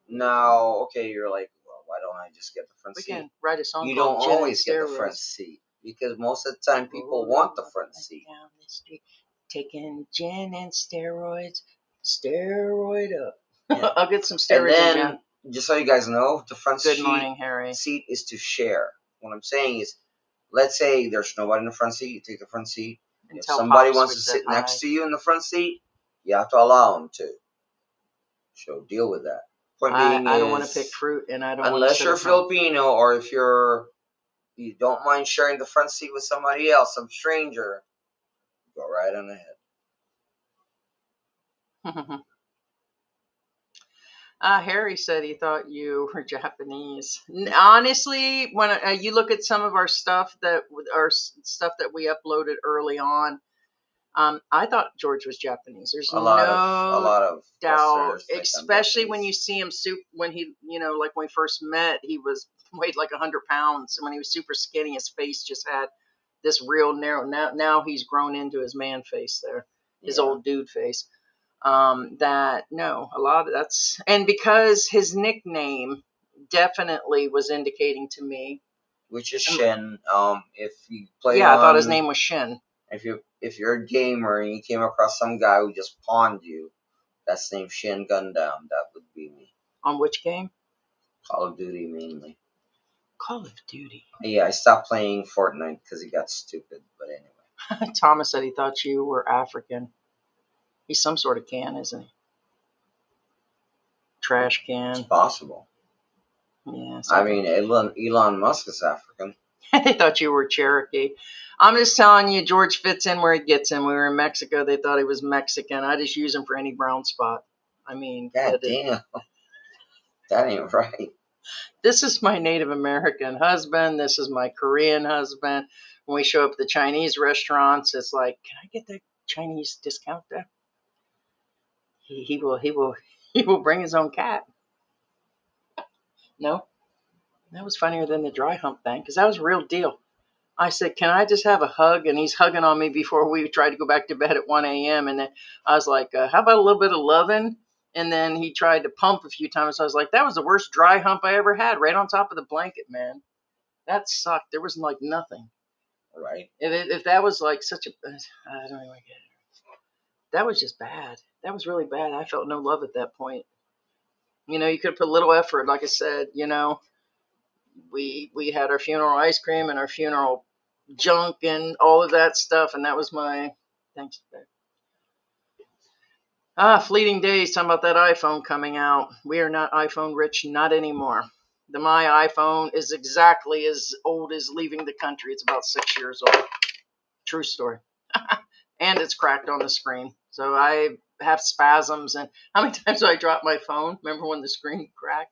Now, okay, you're like, well, why don't I just get the front seat? We can write a song. You don't always get the front seat, because most of the time people want the front seat. Down the street, taking gin and steroids, steroid up. Yeah. I'll get some steroids. And then, just so you guys know, the front Good morning, Harry. seat is to share. What I'm saying is, let's say there's nobody in the front seat, you take the front seat. If somebody wants to sit next to you in the front seat, you have to allow them to. So deal with that. Point being I don't want to pick fruit, and I don't. Unless you're Filipino, or if you don't mind sharing the front seat with somebody else, some stranger, go right on ahead. Harry said he thought you were Japanese. Honestly, when you look at some of our stuff that we uploaded early on, I thought George was Japanese. There's A no lot of doubt, Westerners think I'm especially when you Japanese. see him when he, like when we first met, he was weighed like 100 pounds. And when he was super skinny, his face just had this real narrow. Now he's grown into his man face there, his Yeah, old dude face. That no, a lot of that's, and because his nickname definitely was indicating to me. which is um, Shin. If you play Yeah, I thought his on, name was Shin. if you're a gamer and you came across some guy who just pawned you, that's named Shin Gundam. That would be me. On which game? Call of Duty mainly. Call of Duty. Yeah, I stopped playing Fortnite because it got stupid. But anyway, Thomas said he thought you were African. He's some sort of can, isn't he? Trash it's can. possible. Yeah, I something. mean, Elon Musk is African. They thought you were Cherokee. I'm just telling you, George fits in where he gets in. We were in Mexico. They thought he was Mexican. I just use him for any brown spot. I mean, God damn, that ain't right. this is my Native American husband. This is my Korean husband. When we show up at the Chinese restaurants, it's like, can I get the Chinese discount there? He will he will bring his own cat. No, that was funnier than the dry hump thing because that was a real deal. I said, can I just have a hug? And he's hugging on me before we tried to go back to bed at 1 a.m. And then I was like, how about a little bit of loving? And then he tried to pump a few times. I was like, that was the worst dry hump I ever had, right on top of the blanket, man. That sucked. There was like nothing. Right? If that was like such a, I don't even get it. That was just bad. That was really bad. I felt no love at that point. You could put a little effort. Like I said, we had our funeral ice cream and our funeral junk and all of that stuff, and that was my thanks. Fleeting days. Talking about that iPhone coming out. We are not iPhone rich, not anymore. My iPhone is exactly as old as leaving the country. It's about 6 years old. True story. And it's cracked on the screen, so I have spasms. And how many times do I drop my phone? Remember when the screen cracked?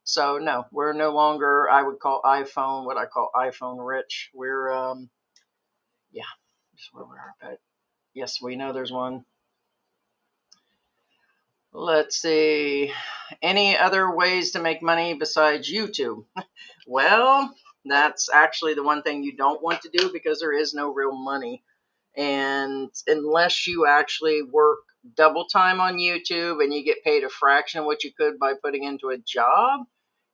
So no, we're no longer, I would call iPhone, what I call iPhone rich. We're yeah, that's where we are. But yes, we know there's one. Let's see. Any other ways to make money besides YouTube? Well, that's actually the one thing you don't want to do because there is no real money. And unless you actually work double time on YouTube and you get paid a fraction of what you could by putting into a job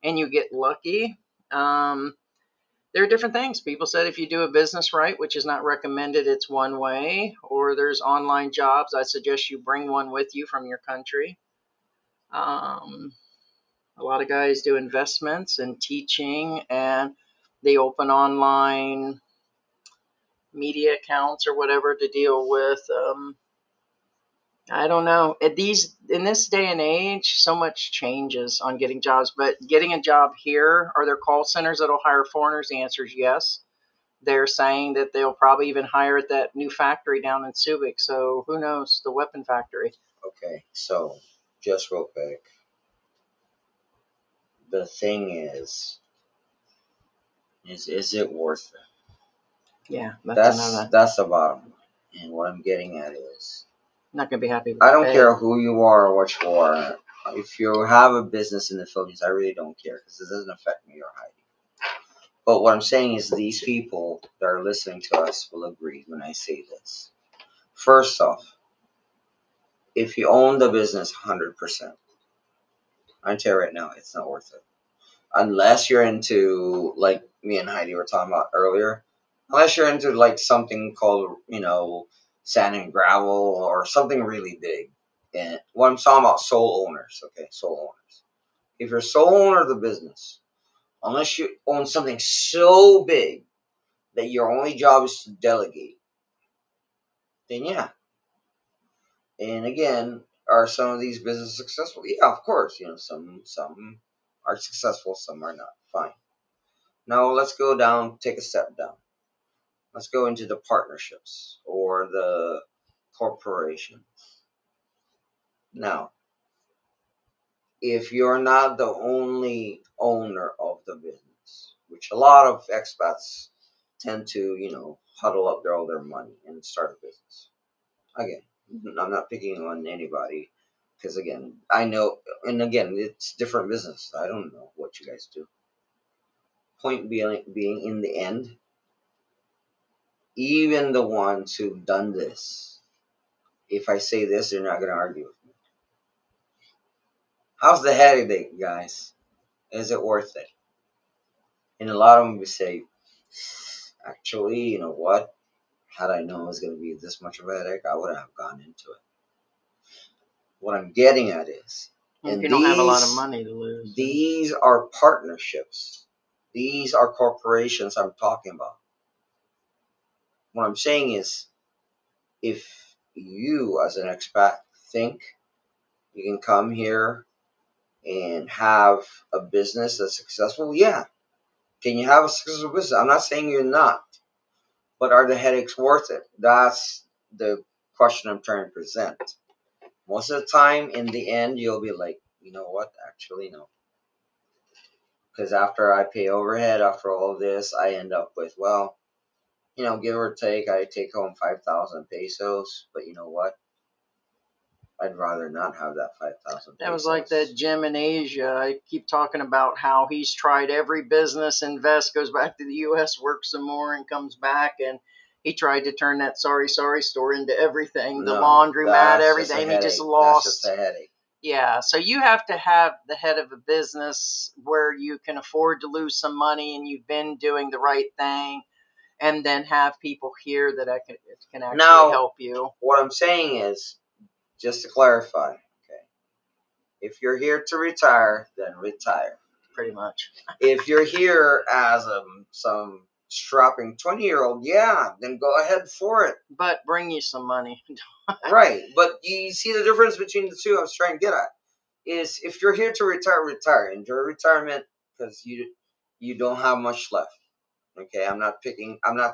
and you get lucky, there are different things. People said if you do a business right, which is not recommended, it's one way, or there's online jobs. I suggest you bring one with you from your country. Um, a lot of guys do investments and teaching, and they open online media accounts or whatever to deal with. I don't know. In this day and age, so much changes on getting jobs. But getting a job here, are there call centers that'll hire foreigners? The answer is yes. They're saying that they'll probably even hire at that new factory down in Subic. So who knows? The weapon factory. Okay, so just real quick, the thing is it worth it? Yeah, that's That's another. that's the bottom line. And what I'm getting at is, Not gonna be happy with I the don't pay. care who you are or what you are. If you have a business in the Philippines, I really don't care because it doesn't affect me or Heidi. But what I'm saying is, these people that are listening to us will agree when I say this. First off, if you own the business 100%, I tell you right now, it's not worth it. Unless you're into, like me and Heidi were talking about earlier, unless you're into like something called, sand and gravel or something really big. And what I'm talking about, sole owners, okay, sole owners. If you're sole owner of the business, unless you own something so big that your only job is to delegate, then yeah. And again, are some of these businesses successful? Yeah, of course. Some are successful, some are not. Fine. Now let's go down, take a step down. Let's go into the partnerships or the corporation. Now, if you're not the only owner of the business, which a lot of expats tend to, huddle up all their money and start a business. Again, I'm not picking on anybody because again, I know, and again, it's different business. I don't know what you guys do. Point being in the end, even the ones who've done this, if I say this, they're not going to argue with me. How's the headache, guys? Is it worth it? And a lot of them would say, actually, you know what? Had I known it was going to be this much of a headache, I would have gone into it. What I'm getting at is, If you don't have a lot of money to lose. these are partnerships. These are corporations I'm talking about. What I'm saying is, if you as an expat think you can come here and have a business that's successful, yeah. Can you have a successful business? I'm not saying you're not, but are the headaches worth it? That's the question I'm trying to present. Most of the time, in the end, you'll be like, you know what? Actually, no. Because after I pay overhead, after all of this, I end up with, well, you know, give or take, I take home 5,000 pesos. But you know what? I'd rather not have that 5,000 pesos. That was like that Jim in Asia. I keep talking about how he's tried every business, invest, goes back to the U.S., works some more, and comes back. And he tried to turn that sorry store into everything, the laundromat, everything. He just lost. That's just a headache. Yeah, so you have to have the head of a business where you can afford to lose some money and you've been doing the right thing, and then have people here that can actually help you. What I'm saying is, just to clarify, okay, if you're here to retire, then retire. Pretty much. If you're here as some strapping 20-year-old, yeah, then go ahead for it. But bring you some money. Right, but you see the difference between the two I was trying to get at is if you're here to retire, retire. Enjoy retirement because you don't have much left. Okay, I'm not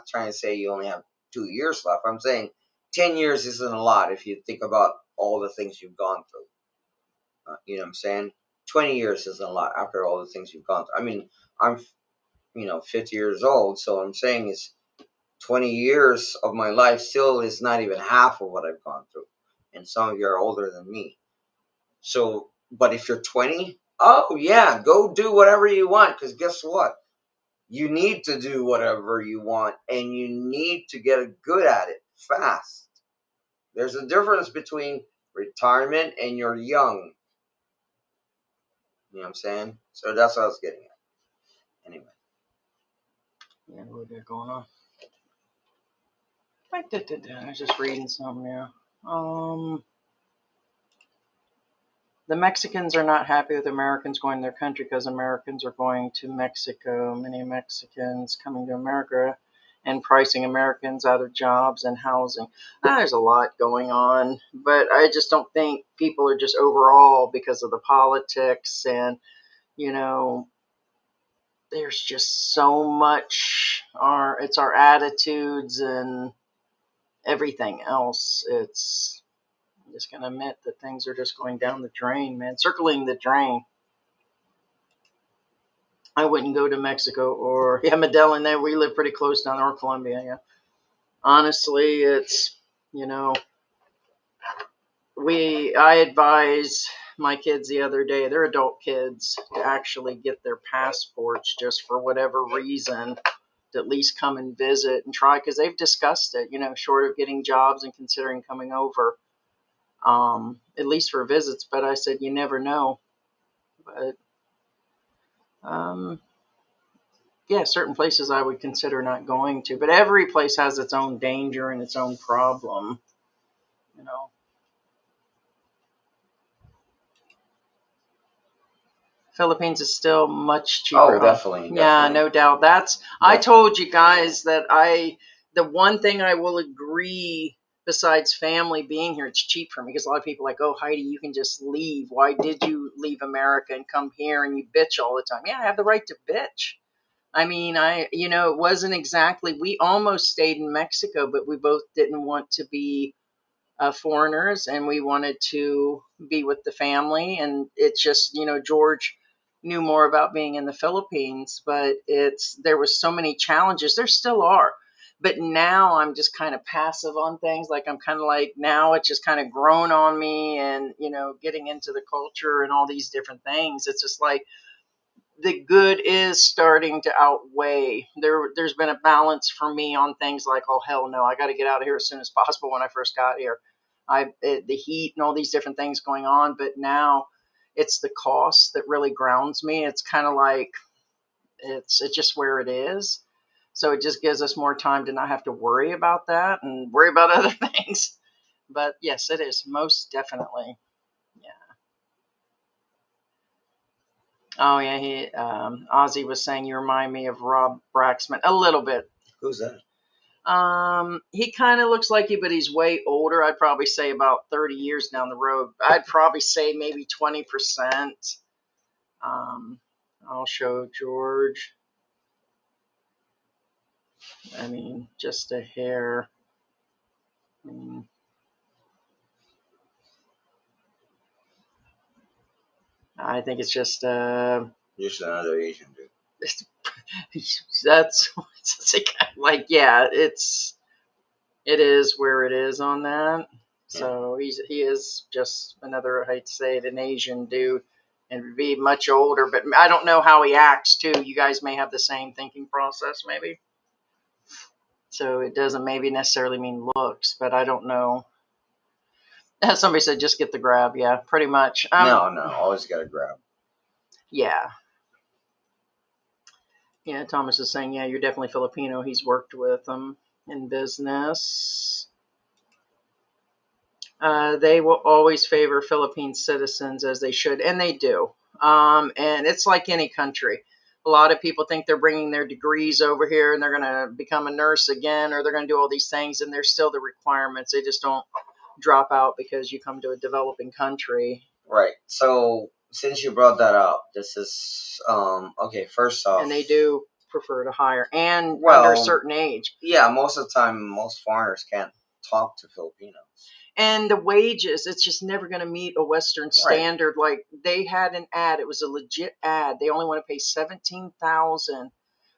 trying to say you only have 2 years left. I'm saying 10 years isn't a lot if you think about all the things you've gone through. You know what I'm saying? 20 years isn't a lot after all the things you've gone through. I mean, I'm 50 years old, so what I'm saying is 20 years of my life still is not even half of what I've gone through. And some of you are older than me. So, but if you're 20, oh yeah, go do whatever you want, because guess what? You need to do whatever you want, and you need to get good at it fast. There's a difference between retirement and you're young. You know what I'm saying? So that's what I was getting at. Anyway. Yeah, what we got going on? I was just reading something, yeah. The Mexicans are not happy with Americans going to their country because Americans are going to Mexico. Many Mexicans coming to America and pricing Americans out of jobs and housing. There's a lot going on, but I just don't think people are just overall because of the politics and, there's just so much it's our attitudes and everything else. I'm just going to admit that things are just going down the drain, man. Circling the drain. I wouldn't go to Mexico or, Medellin. There, we live pretty close down there, or Colombia, yeah. Honestly, it's, I advise my kids the other day, they're adult kids, to actually get their passports just for whatever reason, to at least come and visit and try, because they've discussed it, short of getting jobs and considering coming over. At least for visits, but I said you never know. But yeah, certain places I would consider not going to, but every place has its own danger and its own problem, Philippines is still much cheaper. Oh, definitely. Yeah, no doubt. I told you guys that the one thing I will agree, besides family being here, it's cheap for me, because a lot of people are like, oh, Heidi, you can just leave. Why did you leave America and come here and you bitch all the time? Yeah, I have the right to bitch. I mean, it wasn't exactly, we almost stayed in Mexico, but we both didn't want to be foreigners, and we wanted to be with the family. And it's just, George knew more about being in the Philippines, but there was so many challenges. There still are. But now I'm just kind of passive on things. Like I'm kind of like, now it's just kind of grown on me, and, getting into the culture and all these different things. It's just like the good is starting to outweigh. There's been a balance for me on things like, oh, hell no, I got to get out of here as soon as possible. When I first got here, the heat and all these different things going on. But now it's the cost that really grounds me. It's kind of like, it's just where it is. So it just gives us more time to not have to worry about that and worry about other things. But yes, it is most definitely. Yeah. Oh yeah, Ozzy was saying you remind me of Rob Braxman a little bit. Who's that? He kind of looks like you, but he's way older. I'd probably say about 30 years down the road. I'd probably say maybe 20%. I'll show George. I mean, just a hair. I think it's just Just another Asian dude. that's like, yeah, it is where it is on that. So he is just another, I hate to say it, an Asian dude, and be much older. But I don't know how he acts too. You guys may have the same thinking process, maybe. So it doesn't maybe necessarily mean looks, but I don't know. As somebody said, just get the grab. Yeah, pretty much. No, always got to grab. Yeah. Yeah, Thomas is saying, yeah, you're definitely Filipino. He's worked with them in business. They will always favor Philippine citizens, as they should, and they do. And it's like any country. A lot of people think they're bringing their degrees over here and they're going to become a nurse again, or they're going to do all these things, and there's still the requirements. They just don't drop out because you come to a developing country. Right. So since you brought that up, this is okay. First off, And they do prefer to hire, and Well, under a certain age. yeah, most of the time, most foreigners can't talk to Filipinos. And the wages, it's just never going to meet a Western standard. Like they had an ad, it was a legit ad. They only want to pay $17,000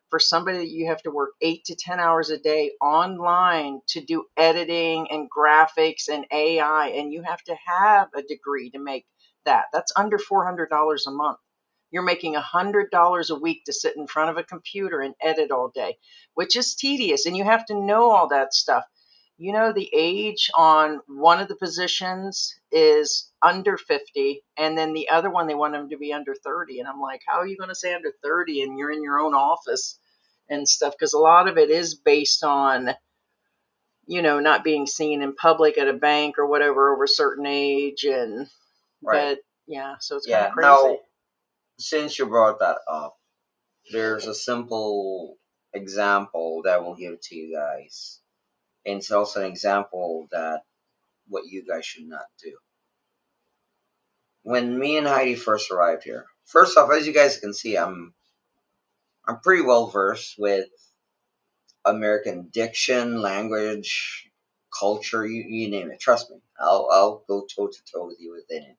for somebody that you have to work 8 to 10 hours a day online to do editing and graphics and AI, and you have to have a degree to make that. That's under $400 a month. You're making $100 a week to sit in front of a computer and edit all day, which is tedious, and you have to know all that stuff. The age on one of the positions is under 50, and then the other one, they want them to be under 30. And I'm like, how are you going to say under 30 and you're in your own office and stuff? Because a lot of it is based on, not being seen in public at a bank or whatever over a certain age. But yeah, so it's kind of crazy. Now, since you brought that up, there's a simple example that we'll give to you guys. And it's also an example that what you guys should not do. When me and Heidi first arrived here, first off, as you guys can see, I'm pretty well versed with American diction, language, culture, you name it. Trust me, I'll go toe to toe with you with anything.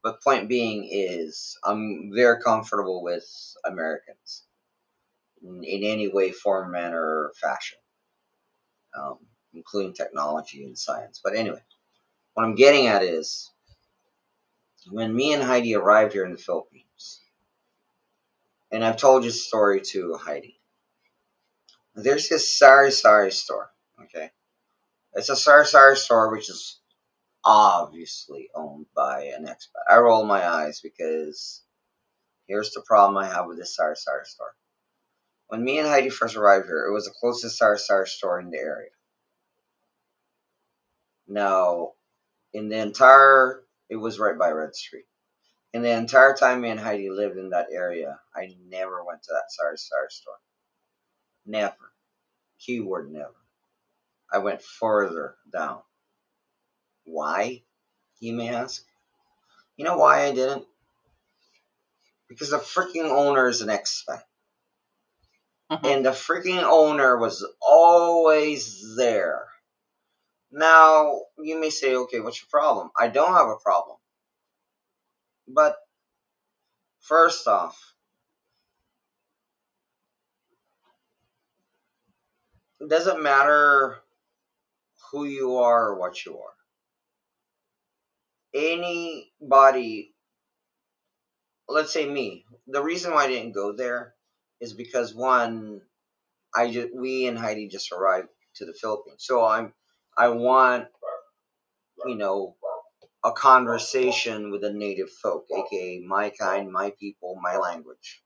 But point being is, I'm very comfortable with Americans in any way, form, manner, or fashion, including technology and science. But anyway, what I'm getting at is, when me and Heidi arrived here in the Philippines, and I've told you the story to Heidi, there's this sari store, okay? It's a sari store which is obviously owned by an expat. I roll my eyes because here's the problem I have with this sari store. When me and Heidi first arrived here, it was the closest sari store in the area. Now, it was right by Red Street. In the entire time me and Heidi lived in that area, I never went to that sari store. Never. Keyword never. I went further down. Why, you may ask? You know why I didn't? Because the freaking owner is an expat. And the freaking owner was always there. Now, you may say, okay, what's your problem? I don't have a problem. But, first off, It doesn't matter who you are or what you are. Anybody, let's say me, the reason why I didn't go there is because one, we and Heidi just arrived to the Philippines, so I want, you know, a conversation with the native folk, aka my kind, my people, my language.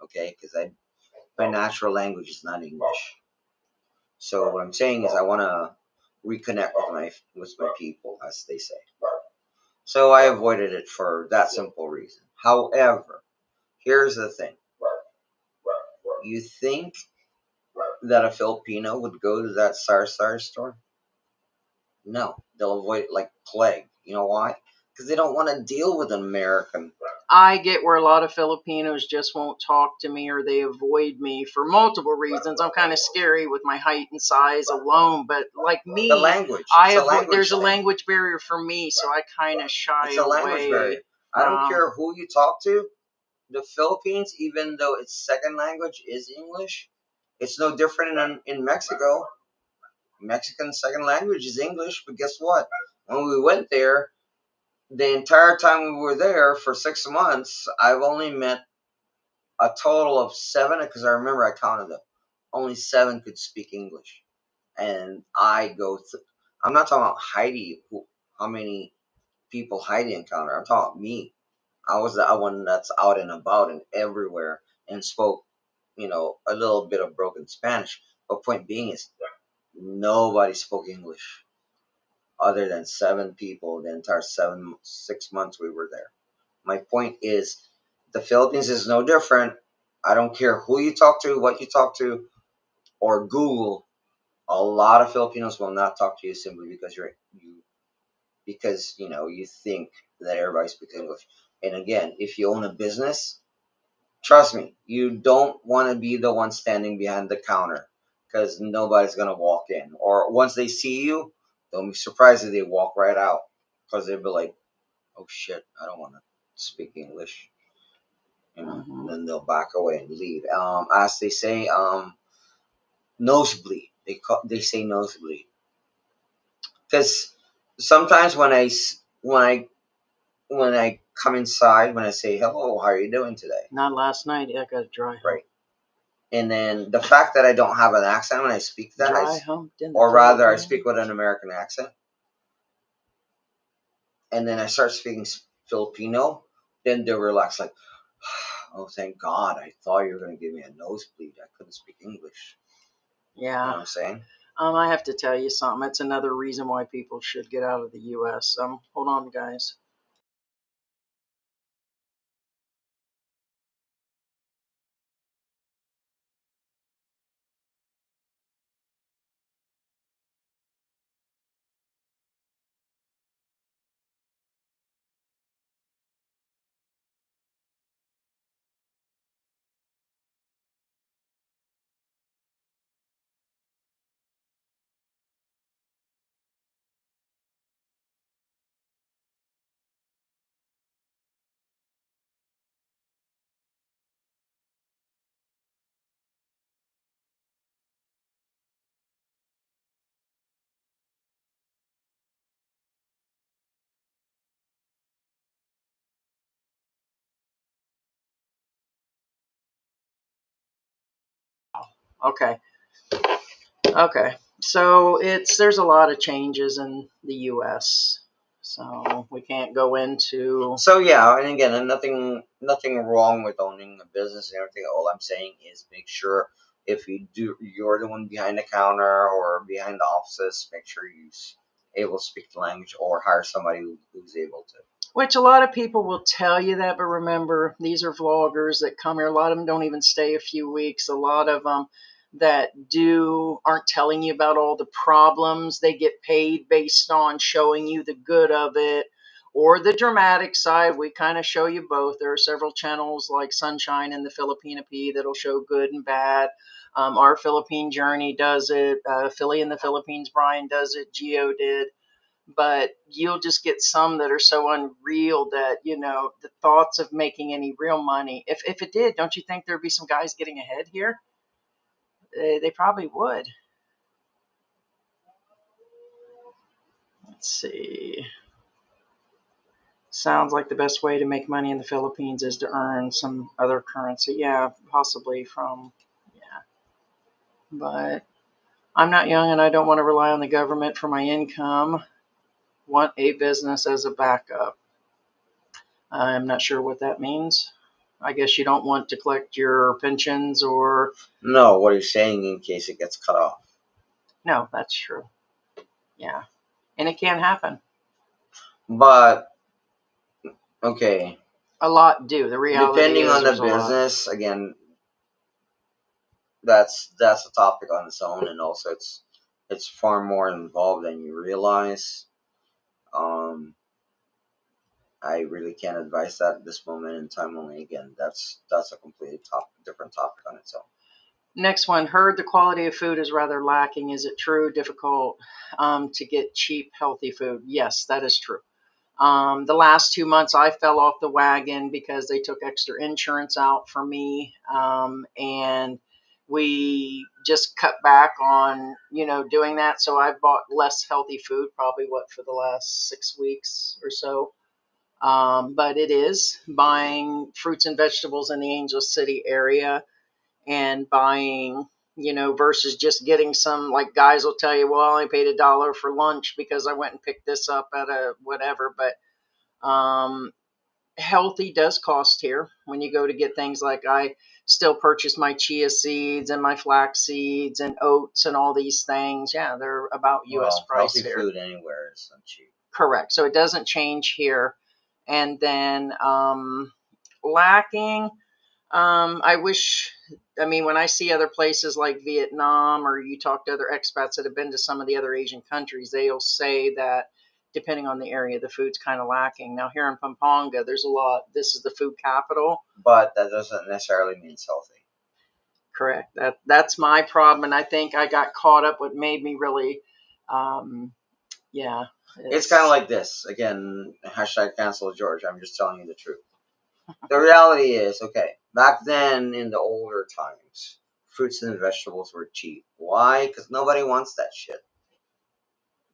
Okay, because my natural language is not English. So what I'm saying is I want to reconnect with my people, as they say. So I avoided it for that simple reason. However, here's the thing: you think that a Filipino would go to that Sar store? No, they'll avoid it like plague. You know why? Because they don't want to deal with an American. I get where a lot of Filipinos just won't talk to me or they avoid me for multiple reasons. I'm kind of scary with my height and size alone, but like me, The language. there's a language barrier for me, so I kind of shy It's a language barrier. away. I don't care who you talk to. The Philippines, even though its second language is English, it's no different in Mexico. Mexican second language is English, but guess what? When we went there, the entire time we were there for 6 months, I've only met a total of 7, because I remember I counted them. Only 7 could speak English. And I'm not talking about Heidi, how many people Heidi encountered. I'm talking about me. I was the one that's out and about and everywhere and spoke, a little bit of broken Spanish. But point being is nobody spoke English other than 7 people the entire 6 months we were there. My point is the Philippines is no different. I don't care who you talk to, what you talk to, or Google. A lot of Filipinos will not talk to you simply because you think that everybody speaks English. And again, if you own a business, trust me, you don't want to be the one standing behind the counter because nobody's going to walk in. Or once they see you, don't be surprised if they walk right out because they'll be like, oh shit, I don't want to speak English. And then they'll back away and leave. As they say, nosebleed. They say nosebleed because sometimes when I come inside, when I say hello, how are you doing today? Not last night. I got a dry hump. Right. And then the fact that I don't have an accent when I speak that, Dry humped in the or rather, I Philippines. speak with an American accent, and then I start speaking Filipino, then they relax like, oh, thank God! I thought you were going to give me a nosebleed. I couldn't speak English. You know Yeah. what I'm saying? I have to tell you something. That's another reason why people should get out of the U.S. Hold on, guys. Okay. Okay. So there's a lot of changes in the U.S. So we can't go into. So yeah, and again, and nothing wrong with owning a business and everything. All I'm saying is make sure if you're the one behind the counter or behind the offices, make sure you're able to speak the language or hire somebody who's able to. Which a lot of people will tell you that, but remember, these are vloggers that come here. A lot of them don't even stay a few weeks. A lot of them that aren't telling you about all the problems. They get paid based on showing you the good of it or the dramatic side. We kind of show you both. There are several channels like Sunshine and the Filipina P that'll show good and bad. Our Philippine Journey does it. Philly in the Philippines, Brian does it. Geo did. But you'll just get some that are so unreal that, the thoughts of making any real money. If it did, don't you think there'd be some guys getting ahead here? They probably would. Let's see. Sounds like the best way to make money in the Philippines is to earn some other currency. Yeah, possibly from, yeah. But I'm not young and I don't want to rely on the government for my income. Want a business as a backup. I'm not sure what that means. I guess you don't want to collect your pensions or... No, what he's saying in case it gets cut off. No, that's true. Yeah. And it can happen. But, okay. A lot do. The reality Depending is on the there's a lot. business, again, that's a topic on its own, and also it's far more involved than you realize. I really can't advise that at this moment in time. Only again, that's a completely different topic on its own. Next one, heard the quality of food is rather lacking. Is it true? Difficult to get cheap, healthy food? Yes, that is true. The last 2 months, I fell off the wagon because they took extra insurance out for me, and we just cut back on, doing that. So I've bought less healthy food, probably for the last 6 weeks or so. But it is buying fruits and vegetables in the Angel City area and buying, versus just getting some, like guys will tell you, well, I only paid $1 for lunch because I went and picked this up at a whatever. But healthy does cost here when you go to get things. Like I still purchase my chia seeds and my flax seeds and oats and all these things. Yeah, they're about U.S. price healthy here. Food anywhere is cheap. Correct. So it doesn't change here. And then lacking, I wish, when I see other places like Vietnam, or you talk to other expats that have been to some of the other Asian countries, they'll say that depending on the area, the food's kind of lacking. Now here in Pampanga, there's a lot. This is the food capital. But that doesn't necessarily mean it's healthy. Correct. That's my problem. And I think I got caught up. What made me really, yeah. It's kind of like this. Again, hashtag cancel George. I'm just telling you the truth. The reality is, okay, back then in the older times, fruits and vegetables were cheap. Why? Because nobody wants that shit.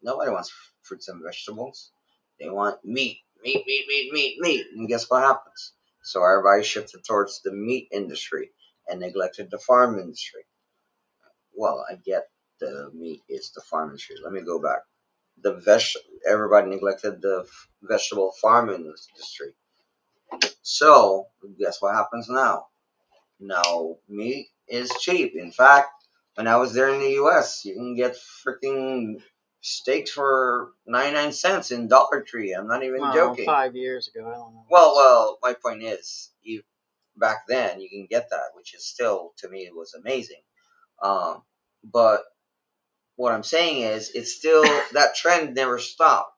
Nobody wants fruits and vegetables. They want meat. And guess what happens? So everybody shifted towards the meat industry and neglected the farm industry. Well, I get the meat is the farm industry. Let me go back. Everybody neglected the vegetable farm industry. So guess what happens now? Now meat is cheap. In fact, when I was there in the U.S., you can get freaking steaks for 99 cents in Dollar Tree. I'm not even joking. 5 years ago, I don't know. Well, my point is, back then you can get that, which is still, to me, it was amazing. But what I'm saying is, it's still, that trend never stopped.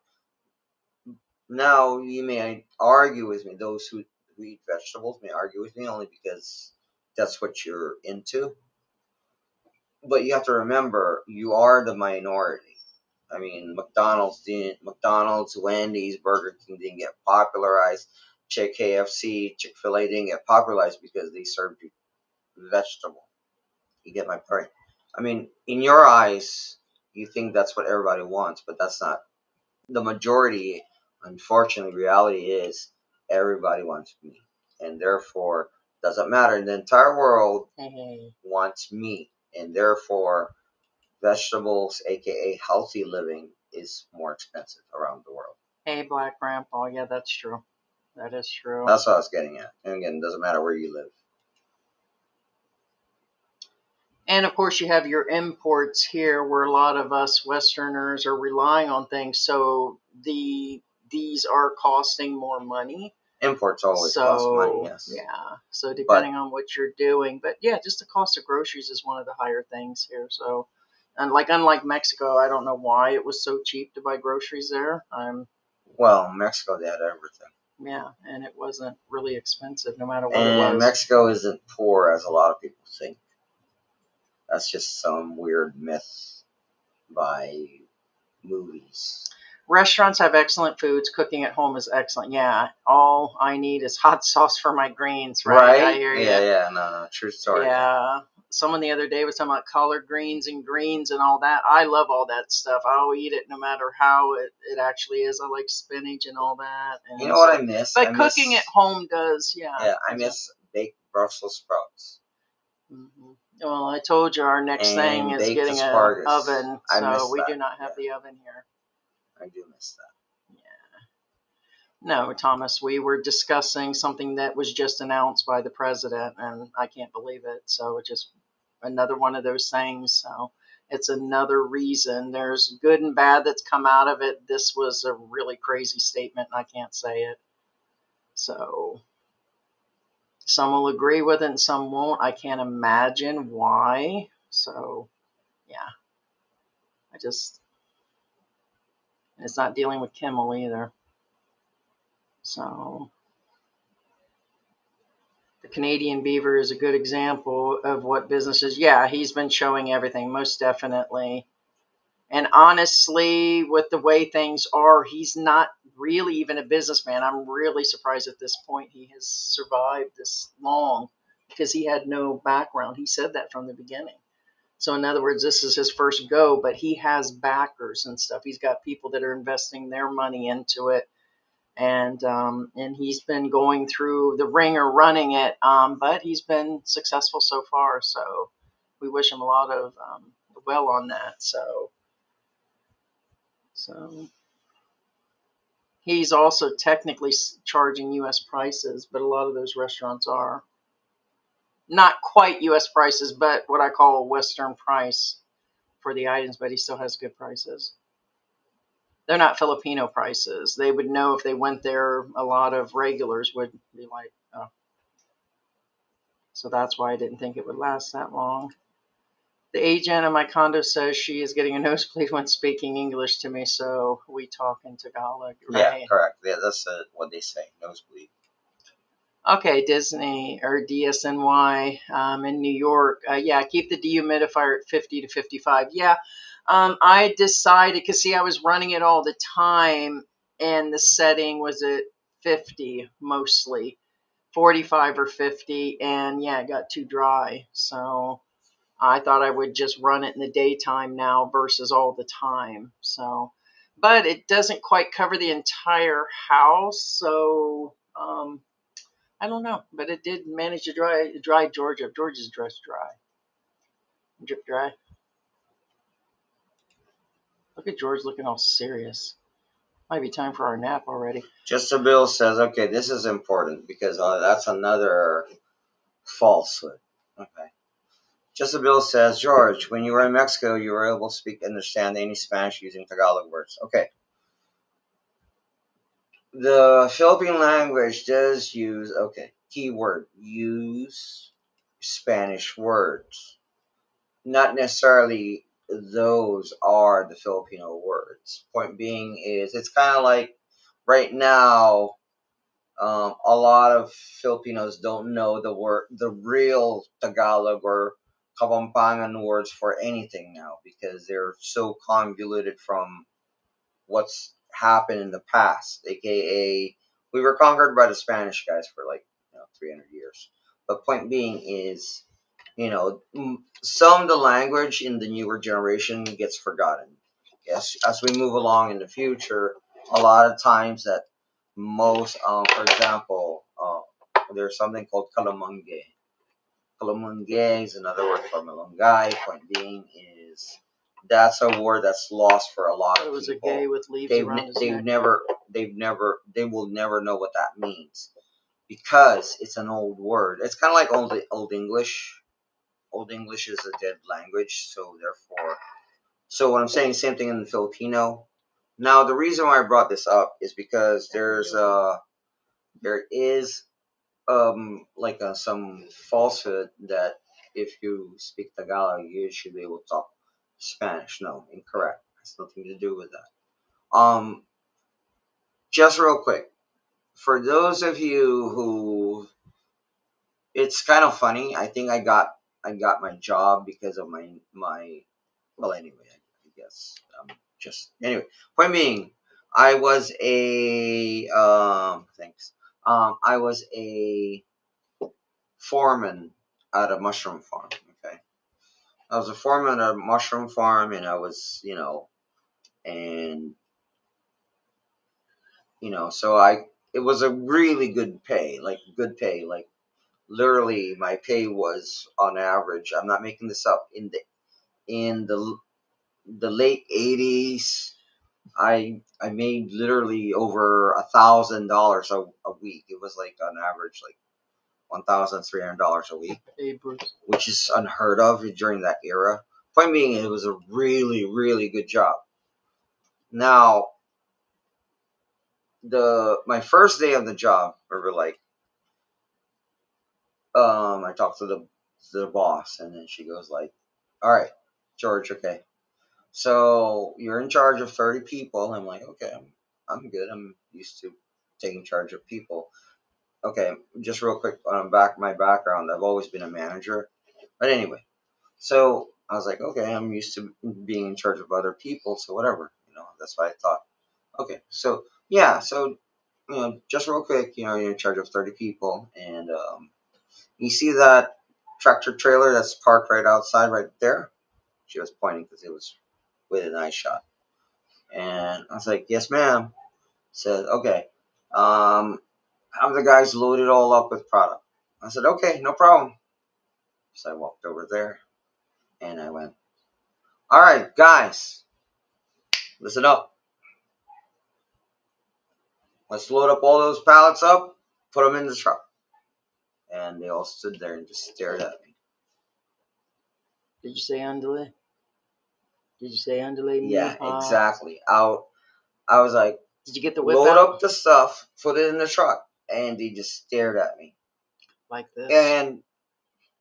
Now, you may argue with me, those who eat vegetables may argue with me only because that's what you're into. But you have to remember, you are the minority. McDonald's, Wendy's, Burger King didn't get popularized. KFC, Chick-fil-A didn't get popularized because they served you vegetable. You get my point? In your eyes, you think that's what everybody wants, but that's not the majority. Unfortunately, reality is everybody wants meat, and therefore doesn't matter. The entire world wants meat, and therefore vegetables, aka healthy living, is more expensive around the world. Hey, Black Grandpa, yeah, that's true. That is true. That's what I was getting at. And again, it doesn't matter where you live. And of course, you have your imports here, where a lot of us Westerners are relying on things. So these are costing more money. Imports always cost money, yes. Yeah. So depending on what you're doing, but yeah, just the cost of groceries is one of the higher things here. So, and unlike Mexico, I don't know why it was so cheap to buy groceries there. Well, Mexico, they had everything. Yeah, and it wasn't really expensive, no matter what it And was. Mexico isn't poor as a lot of people think. That's just some weird myth by movies. Restaurants have excellent foods. Cooking at home is excellent. Yeah, all I need is hot sauce for my greens, right? I hear you. Yeah, no, true story. Yeah, someone the other day was talking about collard greens and greens and all that. I love all that stuff. I'll eat it no matter how it actually is. I like spinach and all that. And You know what I miss? but cooking at home does, Yeah, I miss baked Brussels sprouts. Mm-hmm. Well, I told you our next thing And is baked getting an asparagus. oven, I miss so we that. do not have the oven here. I do miss that. No, Thomas, we were discussing something that was just announced by the president, and I can't believe it. So it's just another one of those things. So it's another reason. There's good and bad that's come out of it. This was a really crazy statement, and I can't say it. So some will agree with it and some won't. I can't imagine why. So, yeah. It's not dealing with Kimmel either. So the Canadian beaver is a good example of what businesses, yeah, he's been showing everything, most definitely. And honestly, with the way things are, he's not really even a businessman. I'm really surprised at this point he has survived this long because he had no background. He said that from the beginning. So in other words, this is his first go, but he has backers and stuff. He's got people that are investing their money into it. And he's been going through the ringer running it, but he's been successful so far. So we wish him a lot of well on that. So he's also technically charging U.S. prices, but a lot of those restaurants are not quite U.S. prices, but what I call a Western price for the items. But he still has good prices. They're not Filipino prices. They would know if they went there. A lot of regulars would be like, oh. So that's why I didn't think it would last that long. The agent of my condo says she is getting a nosebleed when speaking English to me, so we talk in Tagalog. Right? Yeah, correct. Yeah, that's what they say, nosebleed. Okay, Disney or DSNY in New York. Yeah, keep the dehumidifier at 50 to 55. Yeah, I decided, because see, I was running it all the time, and the setting was at 50 mostly, 45 or 50, and yeah, it got too dry. So I thought I would just run it in the daytime now versus all the time. So, but it doesn't quite cover the entire house, so I don't know. But it did manage to dry Georgia. Georgia's dress dry, drip dry. Look at George looking all serious. Might be time for our nap already. Just a Bill says, okay, this is important because that's another falsehood. Okay. Just a Bill says, George, when you were in Mexico, you were able to speak and understand any Spanish using Tagalog words. Okay. The Philippine language does use, okay, keyword, use Spanish words. Not necessarily those are the Filipino words. Point being is, it's kind of like right now, a lot of Filipinos don't know the real Tagalog or Kapampangan words for anything now because they're so convoluted from what's happened in the past. AKA, we were conquered by the Spanish guys for like 300 years. But point being is, some of the language in the newer generation gets forgotten. Yes, as we move along in the future, a lot of times that most, for example, there's something called kalamangue. Kalamangue is another word for malunggay. Point being is that's a word that's lost for a lot of It was people. a gay with leaves around his neck. They will never know what that means because it's an old word. It's kind of like old English. Old English is a dead language, so therefore, so what I'm saying, same thing in Filipino. Now, the reason why I brought this up is because there is like some falsehood that if you speak Tagalog, you should be able to talk Spanish. No, incorrect. Has nothing to do with that. Just real quick, for those of you who, it's kind of funny. I think I got my job because of my. Well, anyway, I guess just anyway. Point being, I was a thanks. I was a foreman at a mushroom farm. Okay, I was a foreman at a mushroom farm, and I was, and so it was a really good pay, like good pay, like literally my pay was on average. I'm not making this up. In the late '80s, I made literally over $1,000 a week. It was like on average like $1,300 a week, Hey, Bruce. which is unheard of during that era. Point being, it was a really, really good job. Now, my first day on the job, we were like, I talked to the boss, and then she goes like, "All right, George, okay. So you're in charge of 30 people." I'm like, "Okay, I'm good. I'm used to taking charge of people." Okay, just real quick on my background, I've always been a manager. But anyway, so I was like, okay, I'm used to being in charge of other people, so whatever, that's what I thought. Okay, so yeah, so just real quick, you're in charge of 30 people, and you see that tractor trailer that's parked right outside, right there? She was pointing because it was with an eye shot, and I was like, yes, ma'am. Said, okay, have the guys load it all up with product. I said, okay, no problem. So I walked over there and I went, all right, guys, listen up. Let's load up all those pallets up, put them in the truck. And they all stood there and just stared at me. Did you say underlay? Did you say underlay? Yeah, exactly. I was like, Did you get the whip load out? up the stuff, put it in the truck. And they just stared at me. Like this? And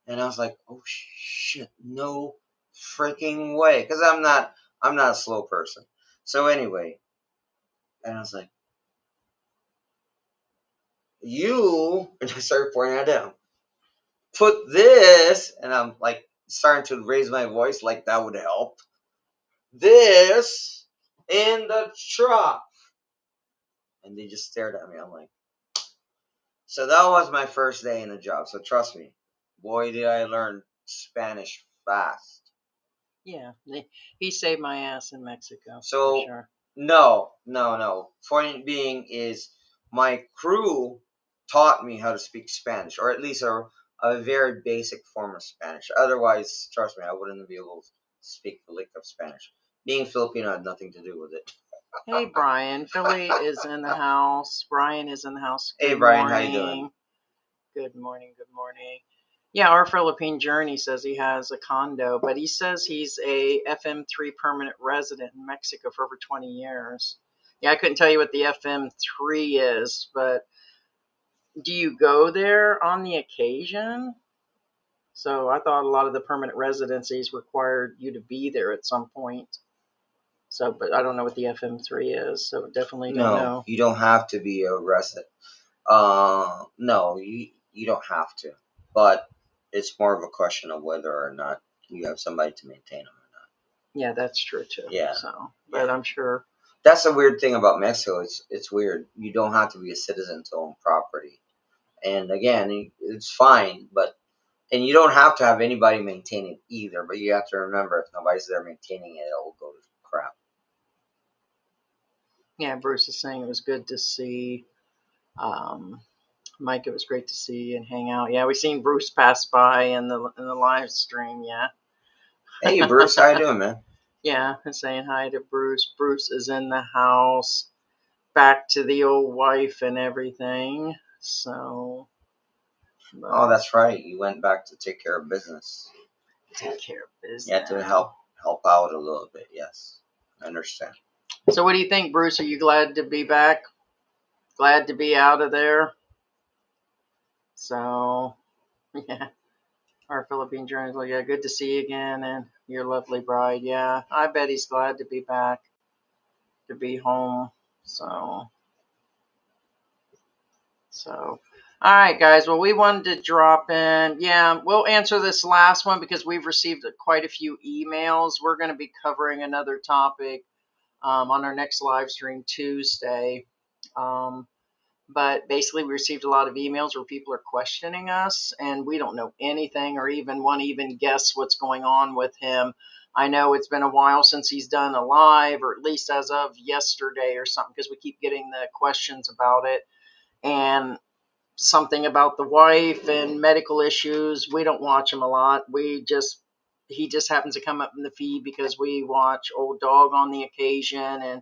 I was like, oh shit, no freaking way. Because I'm not a slow person. So anyway, and I was like, you, and I started pointing at them, put this, and I'm like starting to raise my voice like that would help, this in the truck. And they just stared at me. I'm like, so that was my first day in the job. So trust me, boy, did I learn Spanish fast. Yeah, he saved my ass in Mexico. So for sure. no. Point being is my crew taught me how to speak Spanish, or at least a very basic form of Spanish. Otherwise, trust me, I wouldn't be able to speak the lick of Spanish. Being Filipino had nothing to do with it. Hey, Brian. Philly is in the house. Brian is in the house. Hey, Good Brian, how you morning. doing? Good morning. Good morning. Yeah, our Philippine Journey says he has a condo, but he says he's a FM3 permanent resident in Mexico for over 20 years. Yeah, I couldn't tell you what the FM3 is, but do you go there on the occasion? So I thought a lot of the permanent residencies required you to be there at some point. So, but I don't know what the FM3 is, so definitely don't No, know. you don't have to be a resident. No, you don't have to. But it's more of a question of whether or not you have somebody to maintain them or not. Yeah, that's true too. Yeah. So, but Yeah. I'm sure. That's the weird thing about Mexico. It's weird. You don't have to be a citizen to own property. And again, it's fine, and you don't have to have anybody maintain it either. But you have to remember, if nobody's there maintaining it, it'll go to crap. Yeah, Bruce is saying it was good to see. Mike, it was great to see and hang out. Yeah, we seen Bruce pass by in the live stream. Yeah. Hey, Bruce, how you doing, man? Yeah, and saying hi to Bruce. Bruce is in the house, back to the old wife and everything. So. Oh, that's right. You went back to take care of business. Take care of business. You had to help out a little bit. Yes, I understand. So, what do you think, Bruce? Are you glad to be back? Glad to be out of there? So, yeah. Our Philippine journalist, yeah, good to see you again, and your lovely bride. Yeah, I bet he's glad to be back, to be home. So, all right, guys. Well, we wanted to drop in. Yeah, we'll answer this last one because we've received quite a few emails. We're going to be covering another topic on our next live stream Tuesday. But basically, we received a lot of emails where people are questioning us, and we don't know anything or even want to even guess what's going on with him. I know it's been a while since he's done a live, or at least as of yesterday or something, because we keep getting the questions about it. And something about the wife and medical issues. We don't watch him a lot. He just happens to come up in the feed because we watch Old Dog on the occasion, and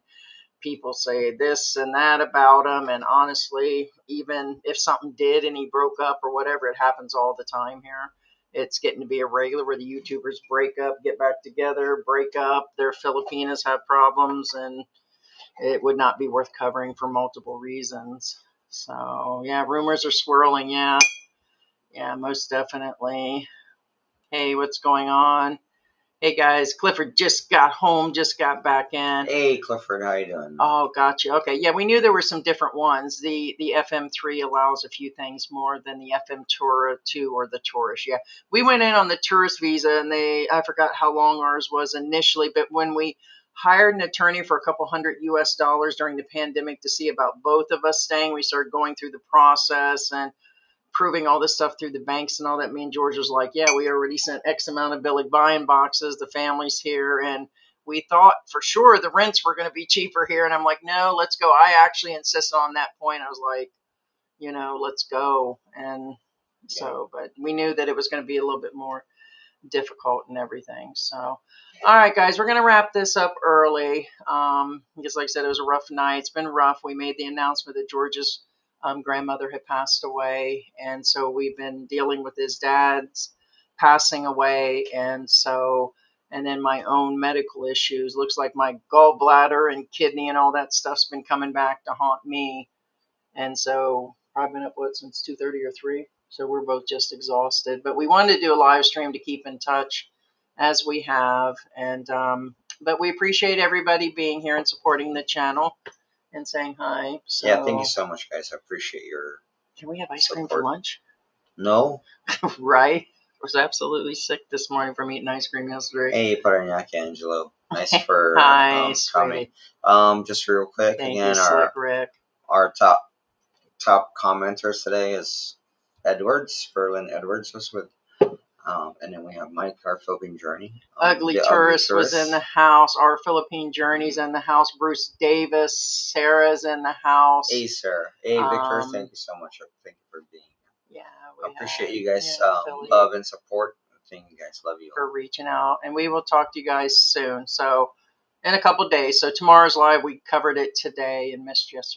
people say this and that about him. And honestly, even if something did and he broke up or whatever, it happens all the time here. It's getting to be a regular where the YouTubers break up, get back together, break up. Their Filipinas have problems, and it would not be worth covering for multiple reasons. So, yeah, rumors are swirling. Yeah, most definitely. Hey, what's going on? Hey, guys, Clifford just got home, just got back in. Hey, Clifford, how you doing? Oh, gotcha. Okay, yeah, we knew there were some different ones. The FM3 allows a few things more than the FM Tour 2 or the Tourist. Yeah, we went in on the tourist visa, and I forgot how long ours was initially, but when we hired an attorney for a couple $100 US during the pandemic to see about both of us staying, we started going through the process and proving all this stuff through the banks and all that. Me and George was like, yeah, we already sent X amount of Billy buying boxes. The family's here. And we thought for sure the rents were going to be cheaper here. And I'm like, no, let's go. I actually insisted on that point. I was like, let's go. And so, but we knew that it was going to be a little bit more difficult and everything. So, all right, guys, we're going to wrap this up early. Because like I said, it was a rough night. It's been rough. We made the announcement that George's grandmother had passed away. And so we've been dealing with his dad's passing away. And then my own medical issues. Looks like my gallbladder and kidney and all that stuff's been coming back to haunt me. And so I've been up, since 2:30 or 3? So we're both just exhausted. But we wanted to do a live stream to keep in touch as we have. And but we appreciate everybody being here and supporting the channel and saying hi. So, yeah, thank you so much, guys. I appreciate your can we have ice cream for support. lunch? No? Right? I was absolutely sick this morning from eating ice cream yesterday. Hey, Paranaque Angelo. Nice for Hi, coming. sweetie. Just real quick, Thank again, you, Slick Rick. our top commenters today is Edwards, Berlin Edwards was with, and then we have Mike, our Philippine Journey. Ugly Tourist was in the house. Our Philippine Journey's in the house. Bruce Davis, Sarah's in the house. Hey, Sarah. Hey, Victor, thank you so much. Thank you for being here. Yeah, I appreciate you guys' Philly, love and support. I think you guys love you for reaching out. And we will talk to you guys soon. So, in a couple days. So, tomorrow's live, we covered it today and missed yesterday.